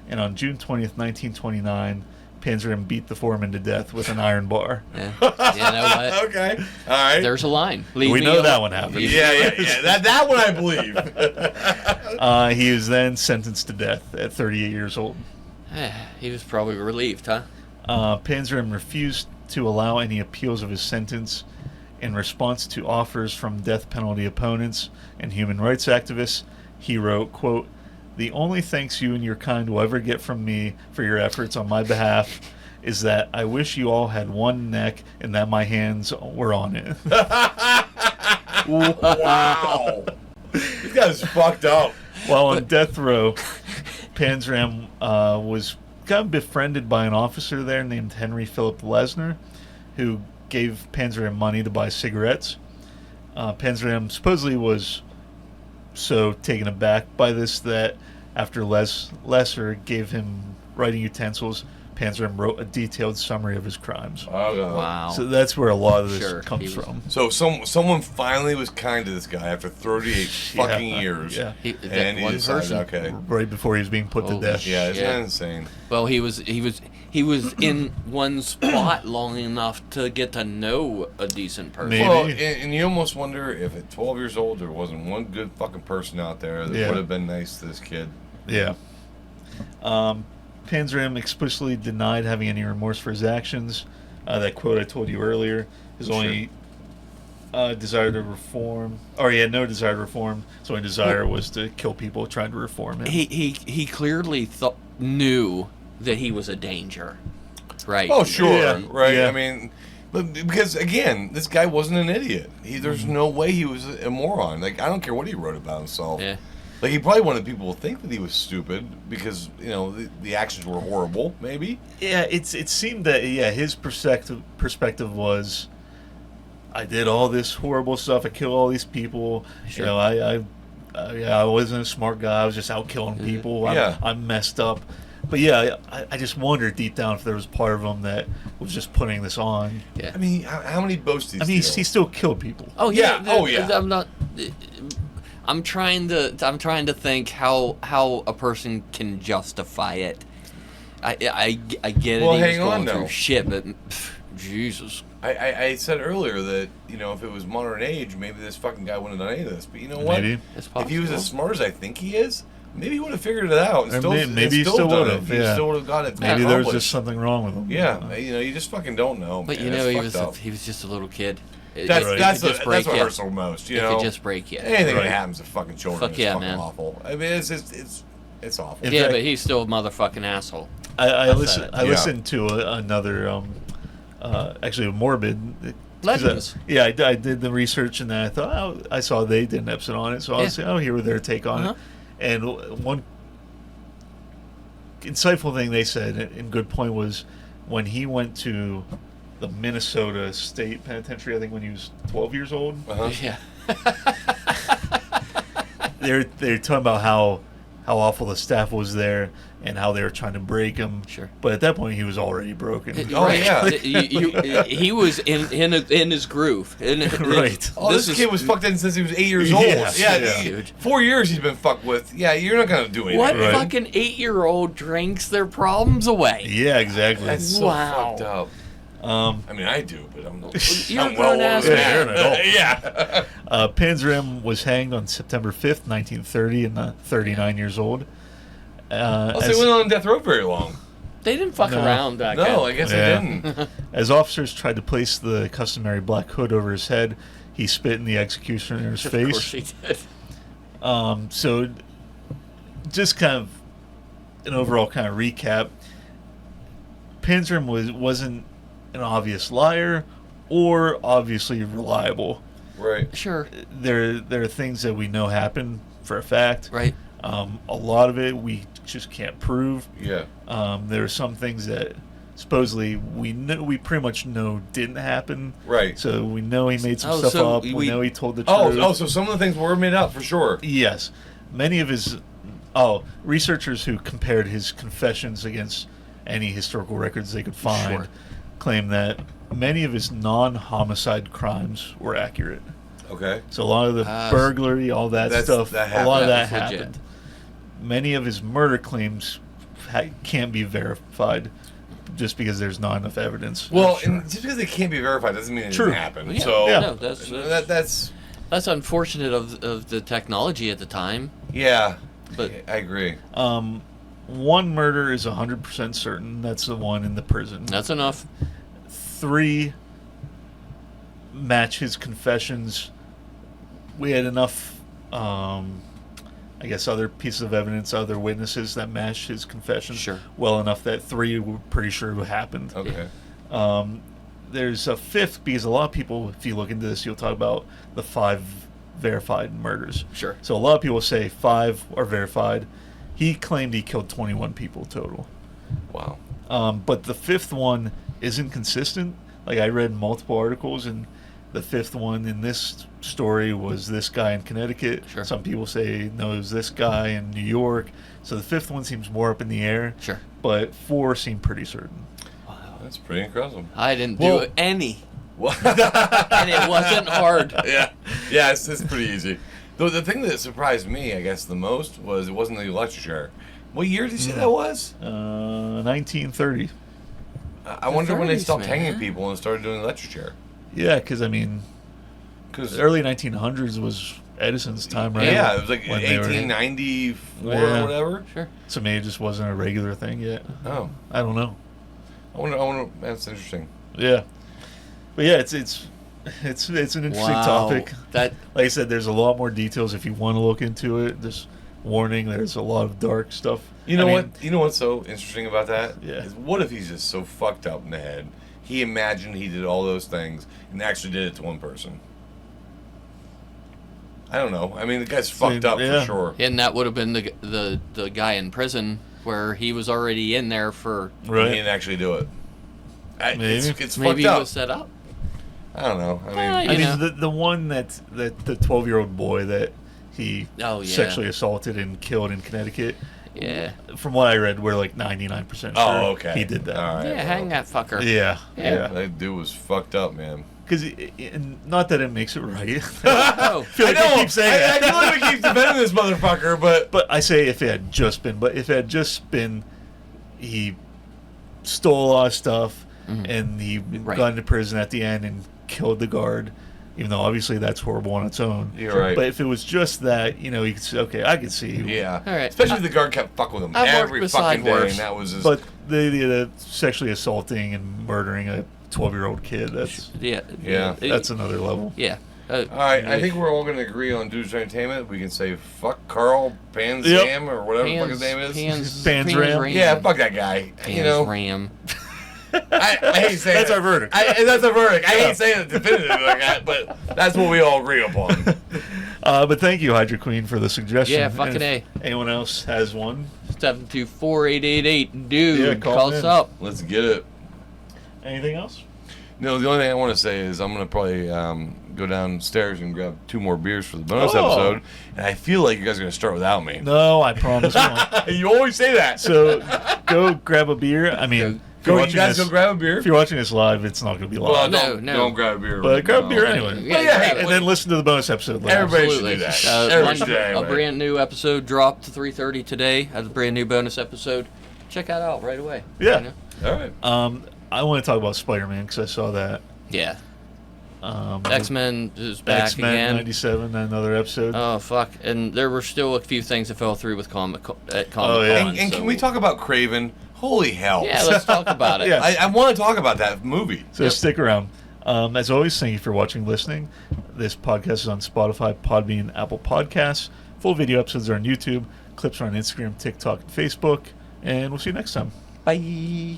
and on June 20th, 1929, Panzram beat the foreman to death with an iron bar. Yeah. You know what? Okay. All right. There's a line. Leave We me know alone. that one happened. Leave- Yeah. That one I believe. He was then sentenced to death at 38 years old. He was probably relieved, huh? Panzram refused to allow any appeals of his sentence. In response to offers from death penalty opponents and human rights activists, he wrote, quote, "The only thanks you and your kind will ever get from me for your efforts on my behalf is that I wish you all had one neck and that my hands were on it." Wow. This guy's fucked up. While on death row, Panzram was kind of befriended by an officer there named Henry Philip Lesner, who gave Panzram money to buy cigarettes. Panzram supposedly was so taken aback by this that after Lesser gave him writing utensils, Panzram wrote a detailed summary of his crimes. Wow. So that's where a lot of this Sure, comes he was- from. So someone finally was kind to this guy after 38 fucking Yeah, years. yeah. That And he one decided, person. okay. Right before he was being put to Holy death. shit. Yeah, isn't Yeah. that insane? Well, he was in one spot long enough to get to know a decent person. Maybe. Well, and you almost wonder if at 12 years old there wasn't one good fucking person out there that Yeah. would have been nice to this kid. Yeah. Panzram explicitly denied having any remorse for his actions. That quote I told you earlier, his only desire to reform, or he had no desire to reform, his only desire was to kill people trying to reform him. He clearly knew that he was a danger, right? Oh, sure. Yeah, Right? yeah. I mean, but because, again, this guy wasn't an idiot. There's no way he was a moron. Like, I don't care what he wrote about himself. Yeah. Like, he probably wanted people to think that he was stupid because, you know, the actions were horrible, maybe. Yeah, it seemed that his perspective was, I did all this horrible stuff. I killed all these people. Sure. You know, I wasn't a smart guy. I was just out killing people. Yeah. I'm messed up. But yeah, I just wondered deep down if there was part of him that was just putting this on. Yeah. I mean, how many boats did I he mean, steal? he still killed people. Oh yeah. Yeah, oh, yeah. I'm not. I'm trying to think how a person can justify it. I get it. Well, he was hang on, going through though. shit, but Jesus. I said earlier that, you know, if it was modern age, maybe this fucking guy wouldn't have done any of this. But you know what? Maybe. It's If he was possible. as smart as I think he is, maybe he would have figured it out. And Or still, maybe he still done would it. have, He yeah. still would have got it. Maybe there was accomplished. just something wrong with him. Yeah, you know, you just fucking don't know. But man. you know, It's fucked up. he was just a little kid. That's Right. that's It could just break that's what you. hurts the most. You It know, could just break you. anything Right. that happens to fucking children Fuck is yeah, fucking man. awful. I mean, it's awful. If Yeah, that- but he's still a motherfucking asshole. I That's listened. it. I Yeah. listened to another, actually a morbid. 'Cause Legends. I did the research and then I thought, oh, I saw they did an episode on it, so I was Yeah. like, oh, here were their take on Uh-huh. it. And one insightful thing they said, and good point, was when he went to the Minnesota State Penitentiary, I think when he was 12 years old. Uh-huh. Yeah. They're talking about how awful the staff was there and how they were trying to break him. Sure. But at that point, he was already broken. Oh, yeah. He was in his groove. Right. Oh, this kid was fucked in since he was 8 years old. Yeah. Dude. 4 years he's been fucked with. Yeah, you're not gonna do anything. What Right. fucking 8-year-old drinks their problems away? Yeah, exactly. That's so Wow. fucked up. I mean, I do, but I'm not. You're a I'm well grown-ass older man. than You're an that. Yeah. Panzram was hanged on September 5th, 1930, and 39 years old. Also, he went on death row very long. They didn't fuck No. around back then. No, I guess Yeah. they didn't. As officers tried to place the customary black hood over his head, he spit in the executioner's Of face. course he did. So, just kind of an overall kind of recap. Panzram wasn't an obvious liar or obviously reliable. Right. Sure. There are things that we know happen for a fact. Right. A lot of it we just can't prove. Yeah. There are some things that supposedly we pretty much know didn't happen. Right. So we know he made some Oh, stuff so up. We know he told the truth. Oh, so some of the things were made up for sure. Yes. Many of his researchers who compared his confessions against any historical records they could find Sure. claim that many of his non-homicide crimes were accurate. Okay. So a lot of the burglary, all that stuff, that a lot of that happened. That's legit. happened. Many of his murder claims can't be verified just because there's not enough evidence. Well, and just because they can't be verified doesn't mean it True. didn't happen. Yeah. So Yeah. No, that's that's unfortunate of the technology at the time. yeah. But I agree. One murder is 100% certain. That's the one in the prison. that's enough. 3 match his confessions. We had enough, I guess, other pieces of evidence, other witnesses that matched his confessions Sure. well enough that 3 were pretty sure what happened. Okay. There's a 5th because a lot of people, if you look into this, you'll talk about the 5 verified murders. Sure. So a lot of people say 5 are verified. He claimed he killed 21 people total. Wow. But the 5th one isn't consistent. Like, I read multiple articles, and the 5th one in this story was this guy in Connecticut. Sure. Some people say, no, it was this guy in New York. So the 5th one seems more up in the air. Sure. But 4 seem pretty certain. That's pretty incredible. I didn't Well- do any, Well, and it wasn't hard. yeah, it's pretty easy. Though the thing that surprised me, I guess, the most was it wasn't the electric chair. What year did you say that was? 1930. I wonder when they 30s, stopped hanging man. people and started doing the electric chair. Yeah, because, I mean, Because the early 1900s was Edison's time, right? yeah, it was like When they were- 1894 Yeah. or whatever. Sure. So maybe it just wasn't a regular thing yet. Oh, I don't know. I wonder. That's interesting. Yeah. But yeah, it's an interesting topic. That Like I said, there's a lot more details if you want to look into it. Just warning, there's a lot of dark stuff. You know I mean, what? You know what's so interesting about that? Yeah. Is what if he's just so fucked up in the head? He imagined he did all those things and actually did it to one person. I don't know. I mean, the guy's fucked up yeah. for sure. and that would have been the guy in prison where he was already in there for. He Right? didn't actually do it. Maybe. It's Maybe fucked he up. was set up. I don't know. I mean, Yeah, I you know. mean, the one that the 12-year-old boy that he Oh, yeah. sexually assaulted and killed in Connecticut. Yeah. From what I read, we're like 99% sure oh, okay. he did that. All right. Yeah, hang that fucker. Yeah, Yeah. yeah. That dude was fucked up, man. Because not that it makes it right. Oh, feel like we keep saying I that. feel like we keep defending this motherfucker, but But I say if it had just been, he stole a lot of stuff and he Right. got into prison at the end and killed the guard, even though obviously that's horrible on its own. You're right. But if it was just that, you know, you could say, okay, I could see. yeah. All right. Especially if the guard kept fucking with him I've worked every beside fucking day, worse. and that was just. But the sexually assaulting and murdering a 12-year-old kid, that's Yeah. that's another level. Yeah. all right, I think we're all going to agree on Dudes Entertainment. We can say fuck Carl Panzram or whatever the fuck his name is. Panzram. Yeah, fuck that guy. You know, Ram. I hate saying That's it. our verdict. That's our verdict. I hate saying it definitively like that, but that's what we all agree upon. But thank you, Hydra Queen, for the suggestion. Yeah, fucking And if A. anyone else has one, 724-888. Dude, Yeah, call us in. up. Let's get it. Anything else? No, the only thing I want to say is I'm going to probably go downstairs and grab 2 more beers for the bonus Oh. episode. And I feel like you guys are going to start without me. No, I promise we won't. You always say that. So go grab a beer. I mean, if you're You watching guys this, go grab a beer. if you're watching this live, it's not going to be live. Well, No. don't grab a beer. But grab a beer No. anyway. Yeah, yeah, And then listen to the bonus episode later. Everybody should Absolutely. do that. Uh, Everybody one- should do that a anyway. brand new episode dropped 3:30 today. As a brand new bonus episode. Check that out right away. Yeah. You know? All right. I want to talk about Spider-Man because I saw that. Yeah. X-Men is back X-Men again. 97, another episode. Oh fuck! And there were still a few things that fell through with Comic-Con. yeah. And can we talk about Craven? Holy hell. Yeah, let's talk about it. Yeah. I want to talk about that movie. So stick around. As always, thank you for watching, listening. This podcast is on Spotify, Podbean, Apple Podcasts. Full video episodes are on YouTube. Clips are on Instagram, TikTok, and Facebook. And we'll see you next time. Bye.